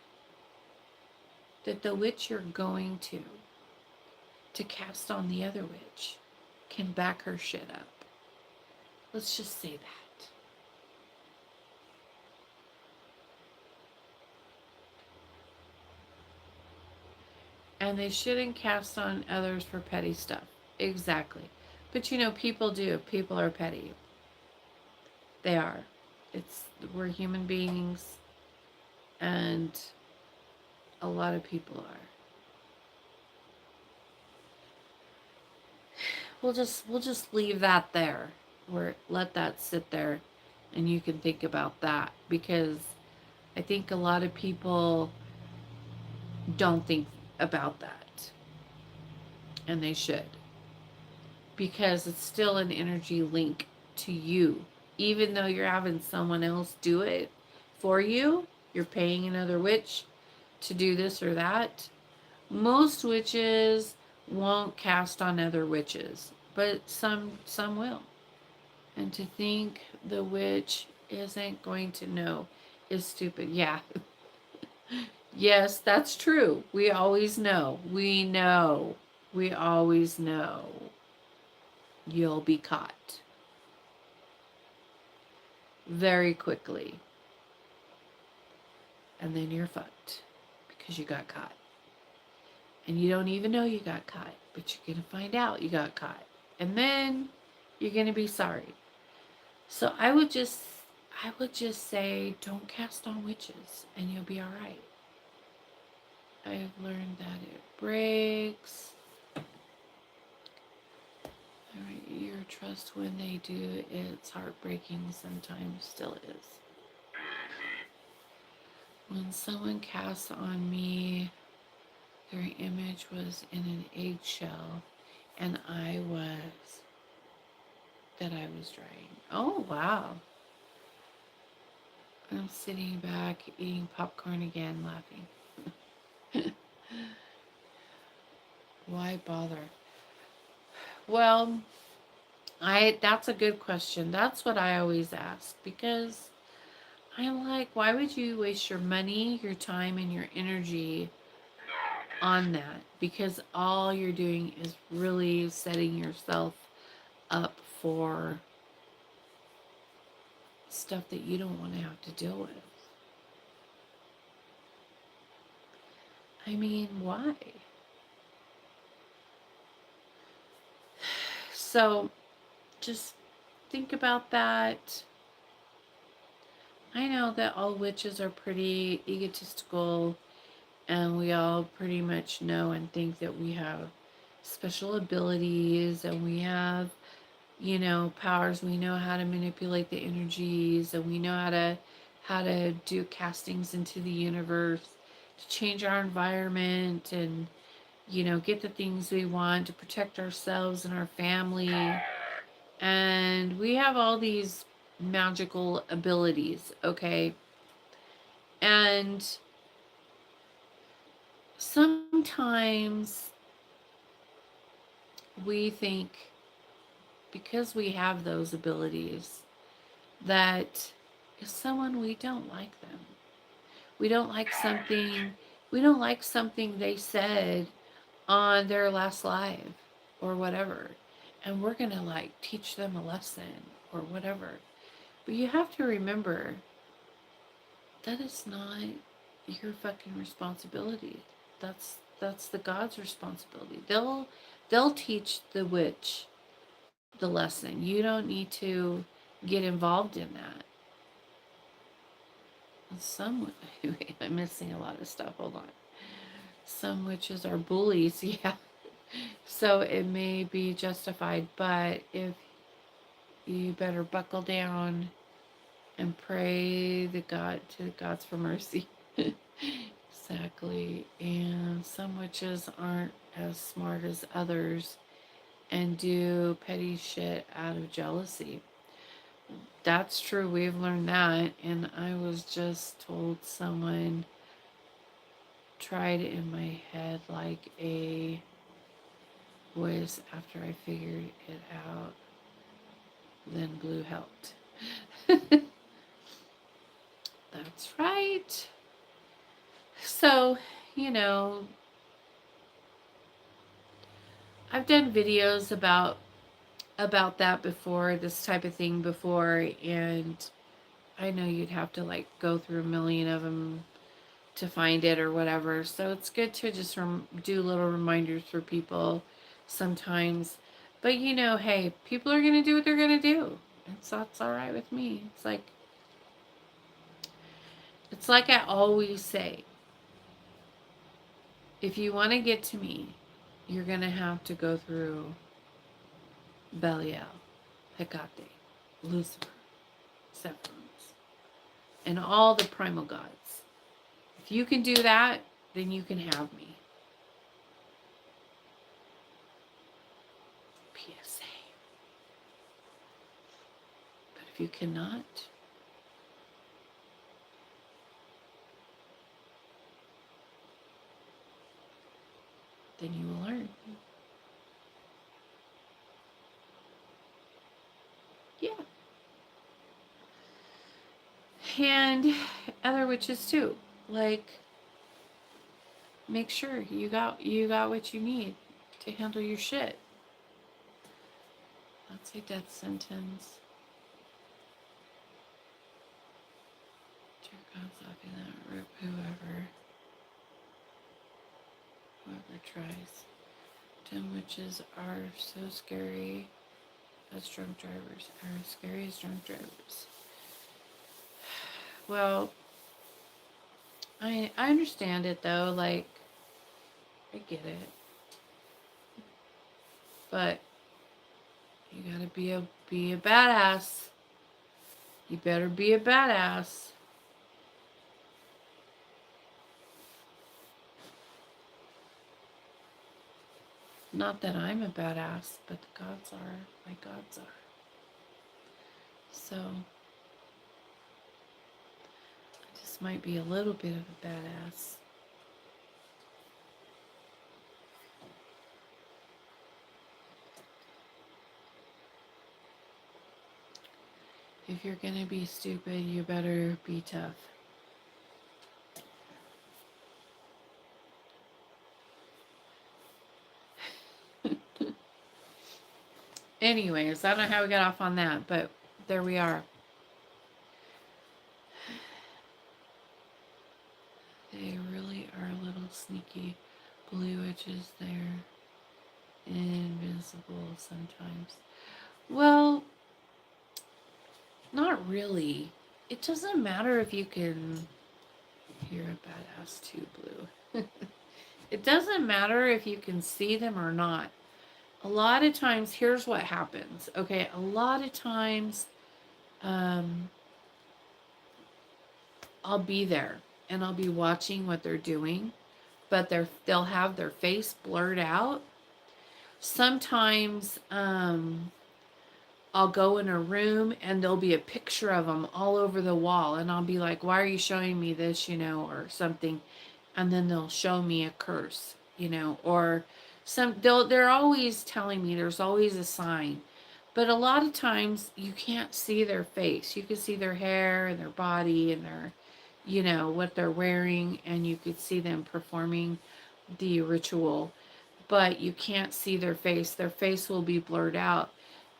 that the witch you're going to cast on the other witch can back her shit up. Let's just say that. And they shouldn't cast on others for petty stuff. Exactly. But you know, people do. People are petty. They are. We're human beings, and a lot of people are. We'll just leave that there. Or let that sit there, and you can think about that, because I think a lot of people don't think about that, and they should, because it's still an energy link to you. Even though you're having someone else do it for you, you're paying another witch to do this or that. Most witches won't cast on other witches, but some will. And to think the witch isn't going to know is stupid. Yeah. Yes, that's true. We always know. We know. We always know. You'll be caught very quickly. And then you're fucked because you got caught. And you don't even know you got caught, but you're going to find out you got caught. And then you're going to be sorry. So I would just say, don't cast on witches and you'll be all right. I've learned that it breaks your trust when they do. It's heartbreaking sometimes, still is. When someone casts on me, their image was in an eggshell, and I was drying. Oh, wow. I'm sitting back, eating popcorn again, laughing. Why bother? Well, that's a good question. That's what I always ask, because I'm like, why would you waste your money, your time, and your energy on that? Because all you're doing is really setting yourself up for stuff that you don't want to have to deal with. I mean, why? So just think about that. I know that all witches are pretty egotistical, and we all pretty much know and think that we have special abilities, and we have, powers. We know how to manipulate the energies, and we know how to do castings into the universe to change our environment, and get the things we want to protect ourselves and our family. And we have all these magical abilities, okay? And sometimes we think, because we have those abilities, that if someone, we don't like them. We don't like something they said on their last live or whatever. And we're going to teach them a lesson or whatever. But you have to remember that is not your fucking responsibility. That's the God's responsibility. They'll teach the witch the lesson. You don't need to get involved in that. I'm missing a lot of stuff. Hold on. Some witches are bullies, yeah. So it may be justified, but if you better buckle down and pray to God's for mercy. Exactly. And some witches aren't as smart as others and do petty shit out of jealousy. That's true. We've learned that. And I was just told someone tried in my head like a turquoise after I figured it out. Then blue helped. That's right. So, you know, I've done videos about that before, this type of thing before, and I know you'd have to like go through a million of them to find it or whatever. So it's good to just do little reminders for people sometimes. But you know, hey, people are going to do what they're going to do. That's all right with me. It's like I always say, if you want to get to me, you're going to have to go through Belial, Hecate, Lucifer, Sephiroth, and all the primal gods. If you can do that, then you can have me. PSA. But if you cannot, then you will learn. Yeah. And other witches too. Like, make sure you got what you need to handle your shit. That's a death sentence. Jerk God's off that rip whoever tries. Dumb witches are so scary as drunk drivers. Are as scary as drunk drivers. Well, I understand it though, like I get it. But you gotta be a badass. You better be a badass. Not that I'm a badass, but the gods are. My gods are. So I just might be a little bit of a badass. If you're gonna be stupid, you better be tough. Anyways, I don't know how we got off on that, but there we are. They really are a little sneaky. Blue witches, they're invincible sometimes. Well, not really. It doesn't matter if you can... You're a badass too, Blue. It doesn't matter if you can see them or not. A lot of times, here's what happens. Okay, a lot of times, I'll be there and I'll be watching what they're doing, but they'll have their face blurred out. Sometimes, I'll go in a room and there'll be a picture of them all over the wall, and I'll be like, "Why are you showing me this?" Or something, and then they'll show me a curse, or they're always telling me there's always a sign. But a lot of times you can't see their face. You can see their hair and their body and their, what they're wearing, and you could see them performing the ritual, but you can't see their face. Their face will be blurred out.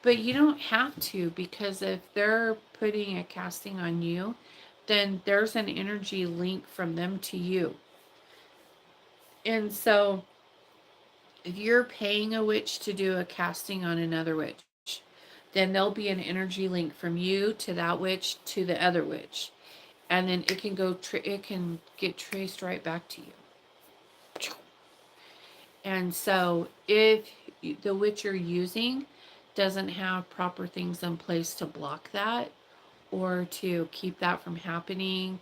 But you don't have to, because if they're putting a casting on you, then there's an energy link from them to you. And so if you're paying a witch to do a casting on another witch, then there'll be an energy link from you to that witch to the other witch. And then it can it can get traced right back to you. And so if the witch you're using doesn't have proper things in place to block that or to keep that from happening,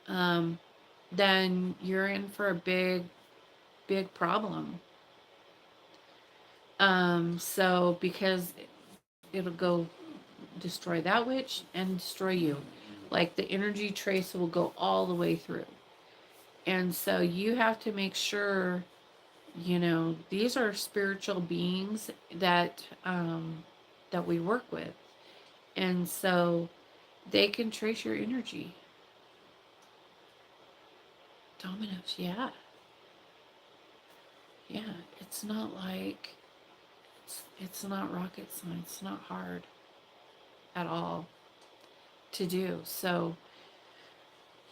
then you're in for a big problem. So because it'll go destroy that witch and destroy you. Like the energy trace will go all the way through. And so you have to make sure These are spiritual beings that we work with. And so they can trace your energy. Dominoes, yeah. Yeah. It's not like it's not rocket science. It's not hard at all to do. So,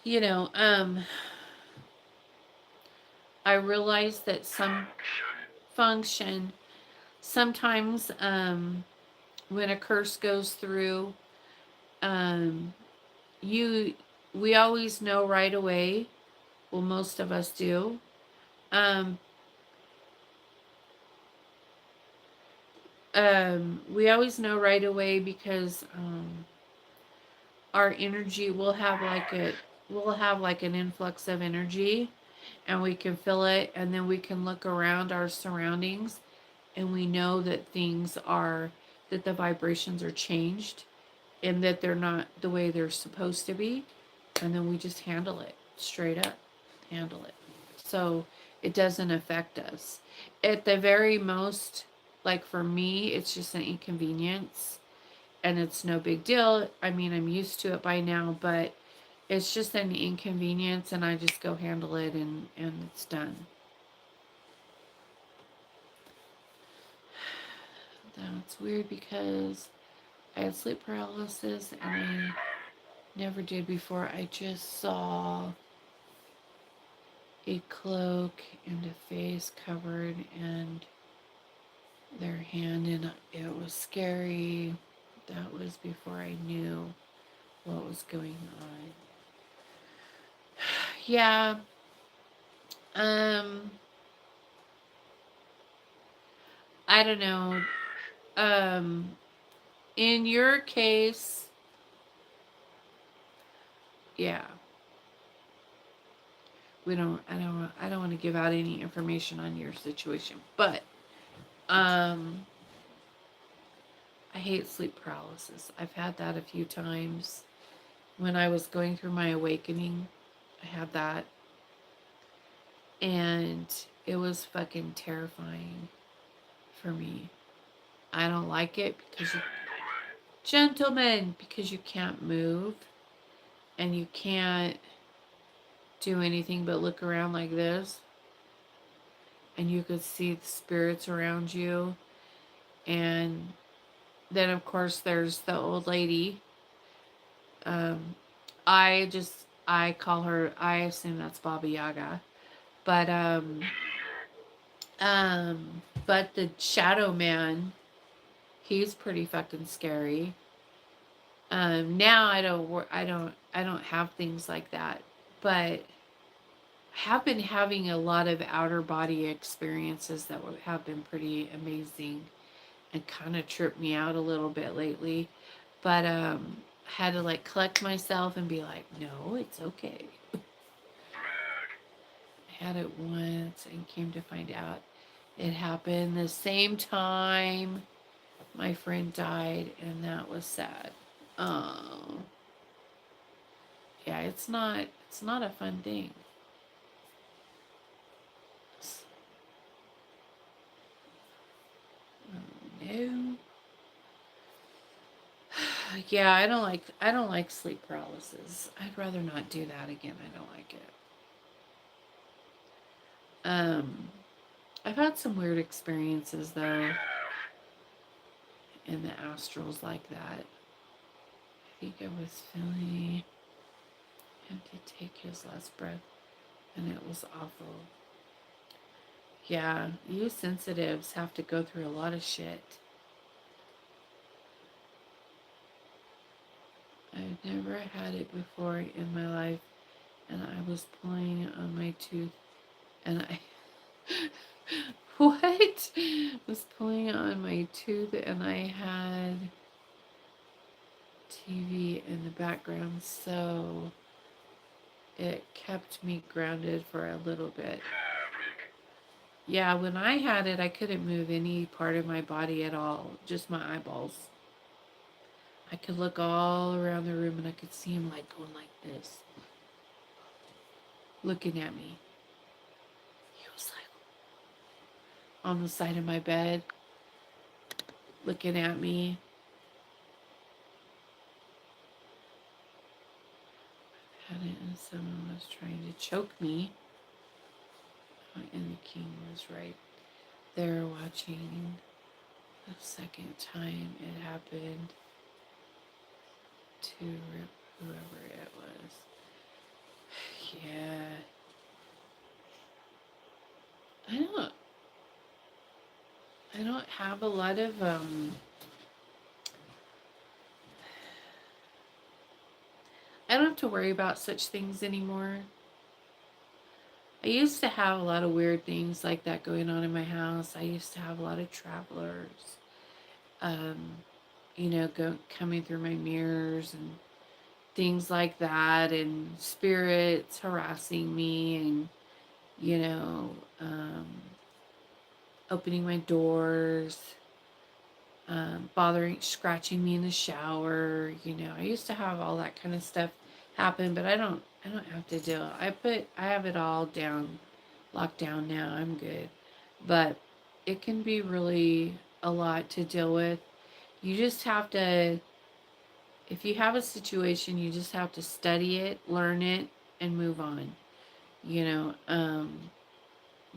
you know, um I realize that some function sometimes when a curse goes through, um you we always know right away. Well, most of us do. Um, we always know right away because our energy will have like an influx of energy, and we can feel it, and then we can look around our surroundings, and we know that the vibrations are changed, and that they're not the way they're supposed to be, and then we just handle it straight up, handle it. So it doesn't affect us. At the very most, like for me, it's just an inconvenience, and it's no big deal. I mean, I'm used to it by now, but it's just an inconvenience, and I just go handle it, and it's done. That's weird because I had sleep paralysis and I never did before. I just saw a cloak and a face covered and their hand, and it was scary. That was before I knew what was going on. Yeah. Um I don't know. Um in your case, yeah. We don't I don't want to give out any information on your situation, but um I hate sleep paralysis. I've had that a few times. When I was going through my awakening, I had that, and it was fucking terrifying for me. I don't like it because gentlemen, because you can't move and you can't do anything but look around like this, and you could see the spirits around you. And then of course there's the old lady. um I call her, I assume that's Baba Yaga, but but the shadow man, he's pretty fucking scary. Now I don't have things like that, but I have been having a lot of outer body experiences that have been pretty amazing and kind of tripped me out a little bit lately. But I had to like collect myself and be like, no, it's okay. I had it once and came to find out it happened the same time my friend died, and that was sad. Oh, yeah, it's not a fun thing. Oh, no. Yeah, I don't like sleep paralysis. I'd rather not do that again. I don't like it. Um, I've had some weird experiences though in the astrals like that. I think I was feeling him to take his last breath, and it was awful. Yeah, you sensitives have to go through a lot of shit. I've never had it before in my life, and I was pulling on my tooth, and I what? Was pulling on my tooth, and I had TV in the background, so it kept me grounded for a little bit. Yeah, when I had it, I couldn't move any part of my body at all, just my eyeballs. I could look all around the room and I could see him like going like this, looking at me. He was like, on the side of my bed looking at me. And someone was trying to choke me. And the king was right there watching. The second time it happened to whoever it was. Yeah. I don't I don't have a lot of I don't have to worry about such things anymore. I used to have a lot of weird things like that going on in my house. I used to have a lot of travelers, um, coming through my mirrors and things like that, and spirits harassing me, and you know, um, opening my doors, scratching me in the shower. I used to have all that kind of stuff happen, but I don't have to do it. I have it all down, locked down now. I'm good. But it can be really a lot to deal with. You just have to, if you have a situation, you just have to study it, learn it, and move on. You know,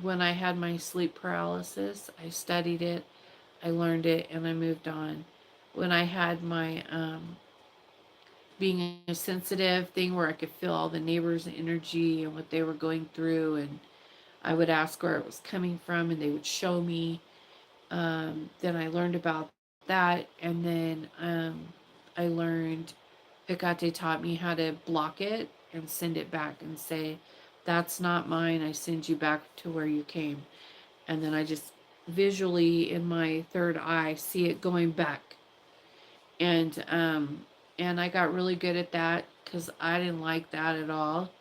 when I had my sleep paralysis, I studied it, I learned it, and I moved on. When I had my being a sensitive thing where I could feel all the neighbors' energy and what they were going through, and I would ask where it was coming from, and they would show me. Then I learned about that, and then I learned. Hecate taught me how to block it and send it back and say, "That's not mine. I send you back to where you came." And then I just visually in my third eye see it going back, and I got really good at that because I didn't like that at all.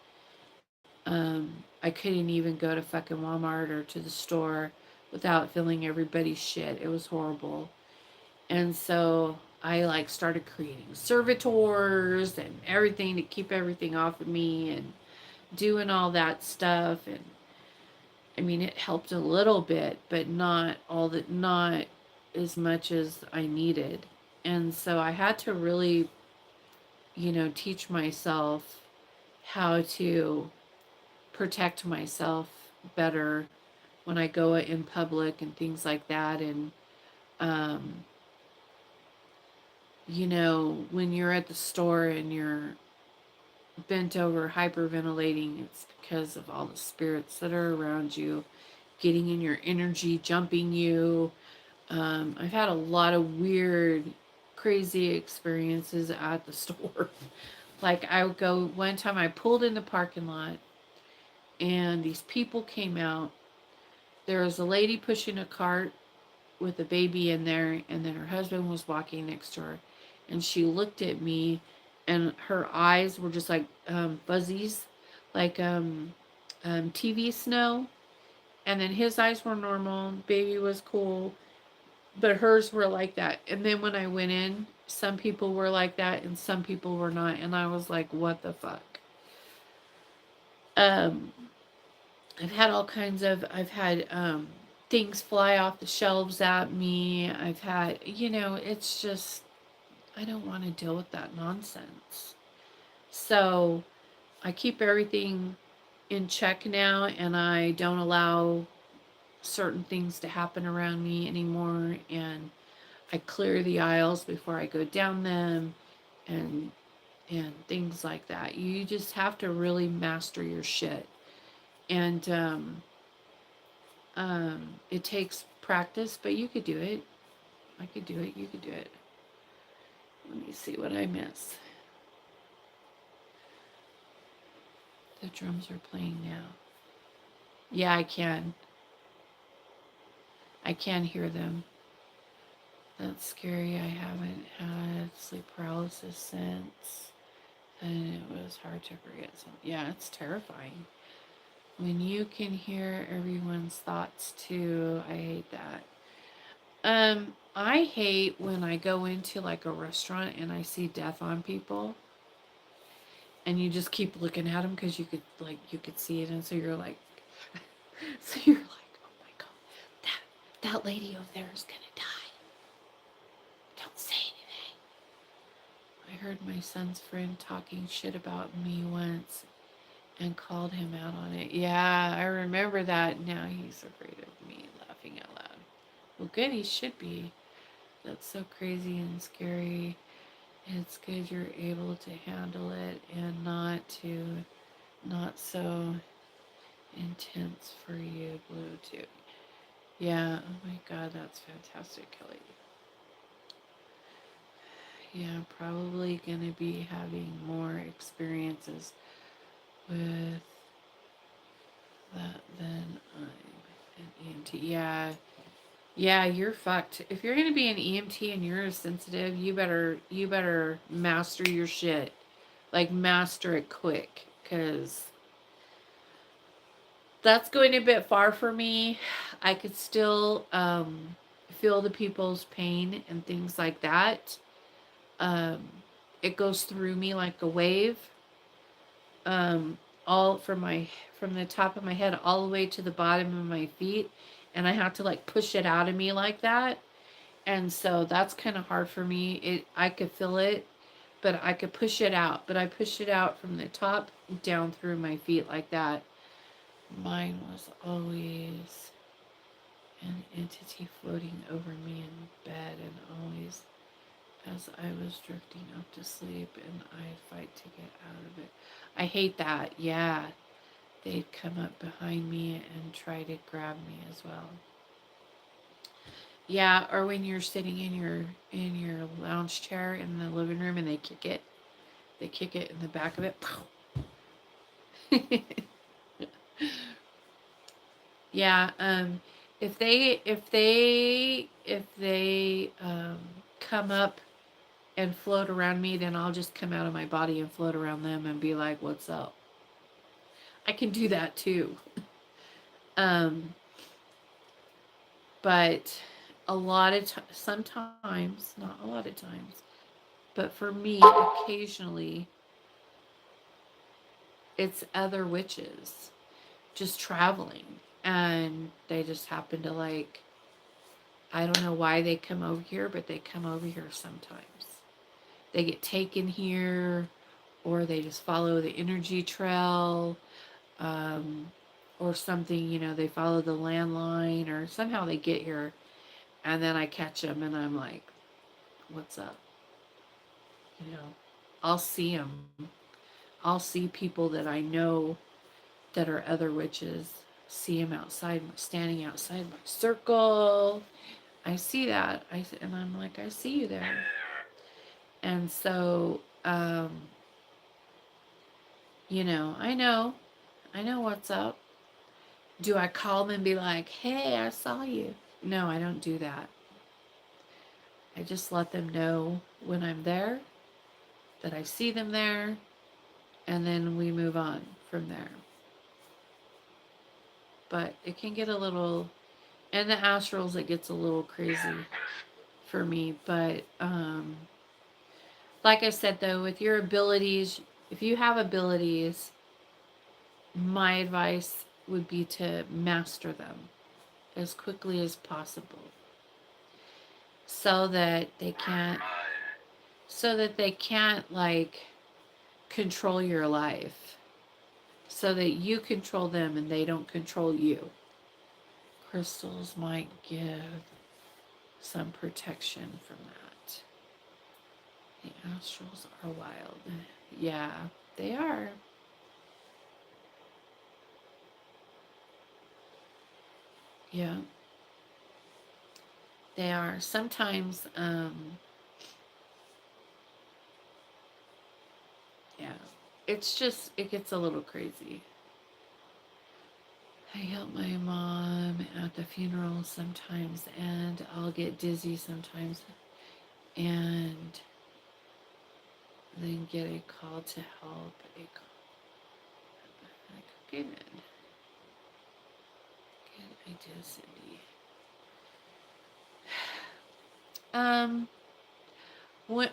I couldn't even go to fucking Walmart or to the store without feeling everybody's shit. It was horrible. And so I like started creating servitors and everything to keep everything off of me and doing all that stuff. And I mean, it helped a little bit, but not as much as I needed. And so I had to really, teach myself how to protect myself better when I go in public and things like that. And, um, when you're at the store and you're bent over hyperventilating, it's because of all the spirits that are around you, getting in your energy, jumping you. I've had a lot of weird, crazy experiences at the store. Like I would go, one time I pulled in the parking lot and these people came out. There was a lady pushing a cart with a baby in there, and then her husband was walking next to her, and she looked at me, and her eyes were just like fuzzies, like TV snow. And then his eyes were normal, baby was cool, but hers were like that. And then when I went in, some people were like that and some people were not, and I was like, what the fuck? um I've had things fly off the shelves at me. I've had, it's just, I don't want to deal with that nonsense. So I keep everything in check now, and I don't allow certain things to happen around me anymore, and I clear the aisles before I go down them, and things like that. You just have to really master your shit. And it takes practice, but you could do it. I could do it. You could do it. Let me see what I miss. The drums are playing now. Yeah, I can. I can hear them. That's scary. I haven't had sleep paralysis since, and it was hard to forget something. Yeah, it's terrifying. When you can hear everyone's thoughts too, I hate that. I hate when I go into like a restaurant and I see death on people, and you just keep looking at them because you could see it, and so you're like, so you're like, oh my god, That lady over there is gonna die. Don't say anything. I heard my son's friend talking shit about me once and called him out on it. Yeah, I remember that. Now he's afraid of me, laughing out loud. Well, good, he should be. That's so crazy and scary. It's good you're able to handle it and not so intense for you, Blue, too. Yeah, oh my god, that's fantastic, Kelly. Yeah, probably gonna be having more experiences with that than I'm an EMT. Yeah, you're fucked. If you're gonna be an EMT and you're sensitive, you better master your shit. Like master it quick, cause that's going a bit far for me. I could still feel the people's pain and things like that. Um, it goes through me like a wave. Um, all from the top of my head all the way to the bottom of my feet, and I have to like push it out of me like that. And so that's kind of hard for me. I could feel it, but I could push it out. But I pushed it out from the top down through my feet like that. Mine was always an entity floating over me in bed, and always as I was drifting up to sleep, and I fight to get out of it. I hate that. Yeah. They'd come up behind me and try to grab me as well. Yeah, or when you're sitting in your lounge chair in the living room and they kick it. They kick it in the back of it. Yeah, if they come up and float around me, then I'll just come out of my body and float around them and be like, "What's up?" I can do that too. Um, but sometimes, not a lot of times, but for me, occasionally, it's other witches just traveling, and they just happen to like, I don't know why they come over here, but they come over here sometimes. They get taken here, or they just follow the energy trail, um, or something, they follow the landline, or somehow they get here, and then I catch them, and I'm like, what's up? You know, I'll see them. I'll see people that I know that are other witches, see them outside, standing outside my circle. I see that. And I'm like, I see you there. And so, I know what's up. Do I call them and be like, hey, I saw you? No, I don't do that. I just let them know when I'm there, that I see them there, and then we move on from there. But it can get a little, and the astrals, it gets a little crazy for me. But like I said, though, with your abilities, if you have abilities, my advice would be to master them as quickly as possible, so that they can't like control your life, so that you control them and they don't control you. Crystals might give some protection from that. The astrals are wild. Yeah, they are. Yeah, they are. Sometimes, yeah, it gets a little crazy. I help my mom at the funeral sometimes, and I'll get dizzy sometimes, and then get a call to help. Okay, then. Good idea, Cindy.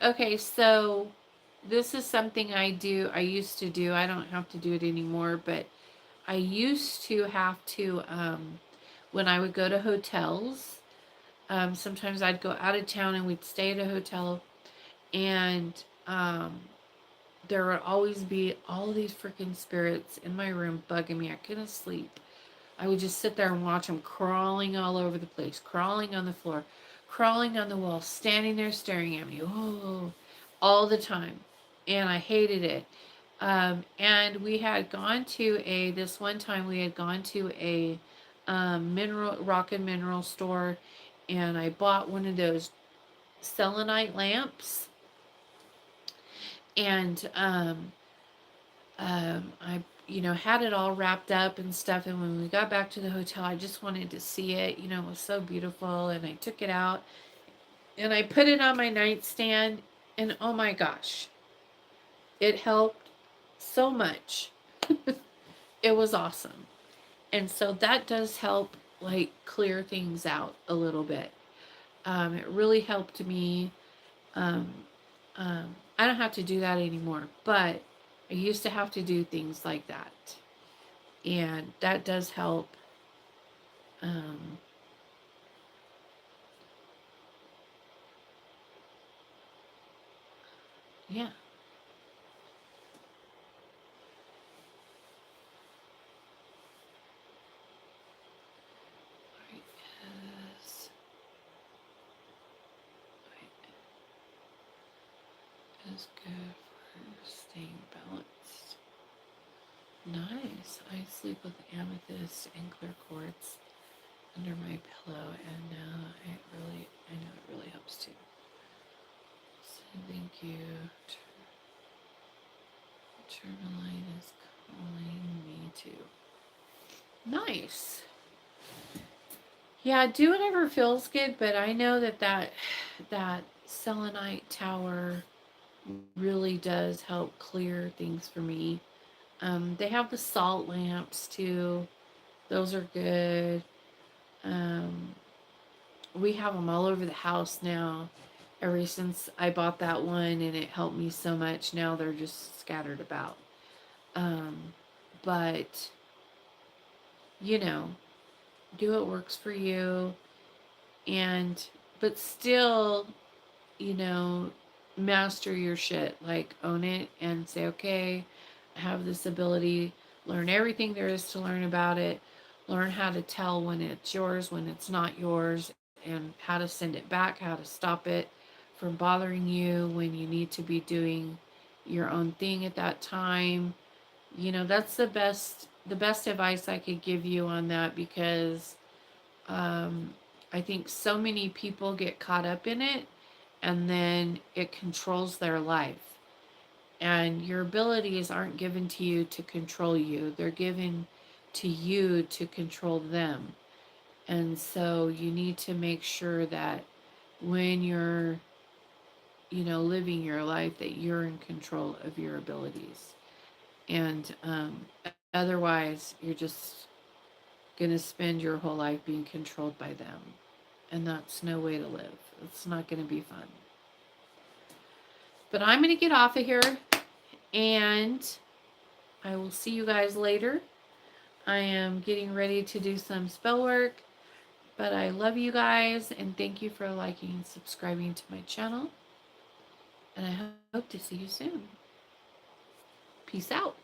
Okay, so this is something I used to do. I don't have to do it anymore, but I used to have to, when I would go to hotels, Sometimes I'd go out of town and we'd stay at a hotel, and there would always be all these freaking spirits in my room bugging me. I couldn't sleep. I would just sit there and watch them crawling all over the place, crawling on the floor, crawling on the wall, standing there staring at me, oh, all the time. And I hated it. And we had gone to this one time we had gone to a rock and mineral store, and I bought one of those selenite lamps. And I, had it all wrapped up and stuff. And when we got back to the hotel, I just wanted to see it. It was so beautiful. And I took it out and I put it on my nightstand. And oh my gosh, it helped so much. It was awesome. And so that does help, like, clear things out a little bit. It really helped me. Um, I don't have to do that anymore, but I used to have to do things like that. And that does help. Um, yeah. Right, is good for staying balanced. Nice. I sleep with amethyst and clear quartz under my pillow, and I know it really helps too. So thank you. Tourmaline is calling me too. Nice. Yeah, do whatever feels good, but I know that selenite tower really does help clear things for me. They have the salt lamps too. Those are good. Um, we have them all over the house now. Ever since I bought that one, and it helped me so much. Now they're just scattered about. Um, but do what works for you, and but still, you know, master your shit. Like, own it and say, okay, I have this ability. Learn everything there is to learn about it. Learn how to tell when it's yours, when it's not yours, and how to send it back, how to stop it from bothering you when you need to be doing your own thing at that time. That's the best advice I could give you on that, because I think so many people get caught up in it, and then it controls their life. And your abilities aren't given to you to control you, they're given to you to control them. And so you need to make sure that when you're, living your life, that you're in control of your abilities. And otherwise, you're just going to spend your whole life being controlled by them. And that's no way to live. It's not going to be fun. But I'm going to get off of here, and I will see you guys later. I am getting ready to do some spell work, but I love you guys, and thank you for liking and subscribing to my channel. And I hope to see you soon. Peace out.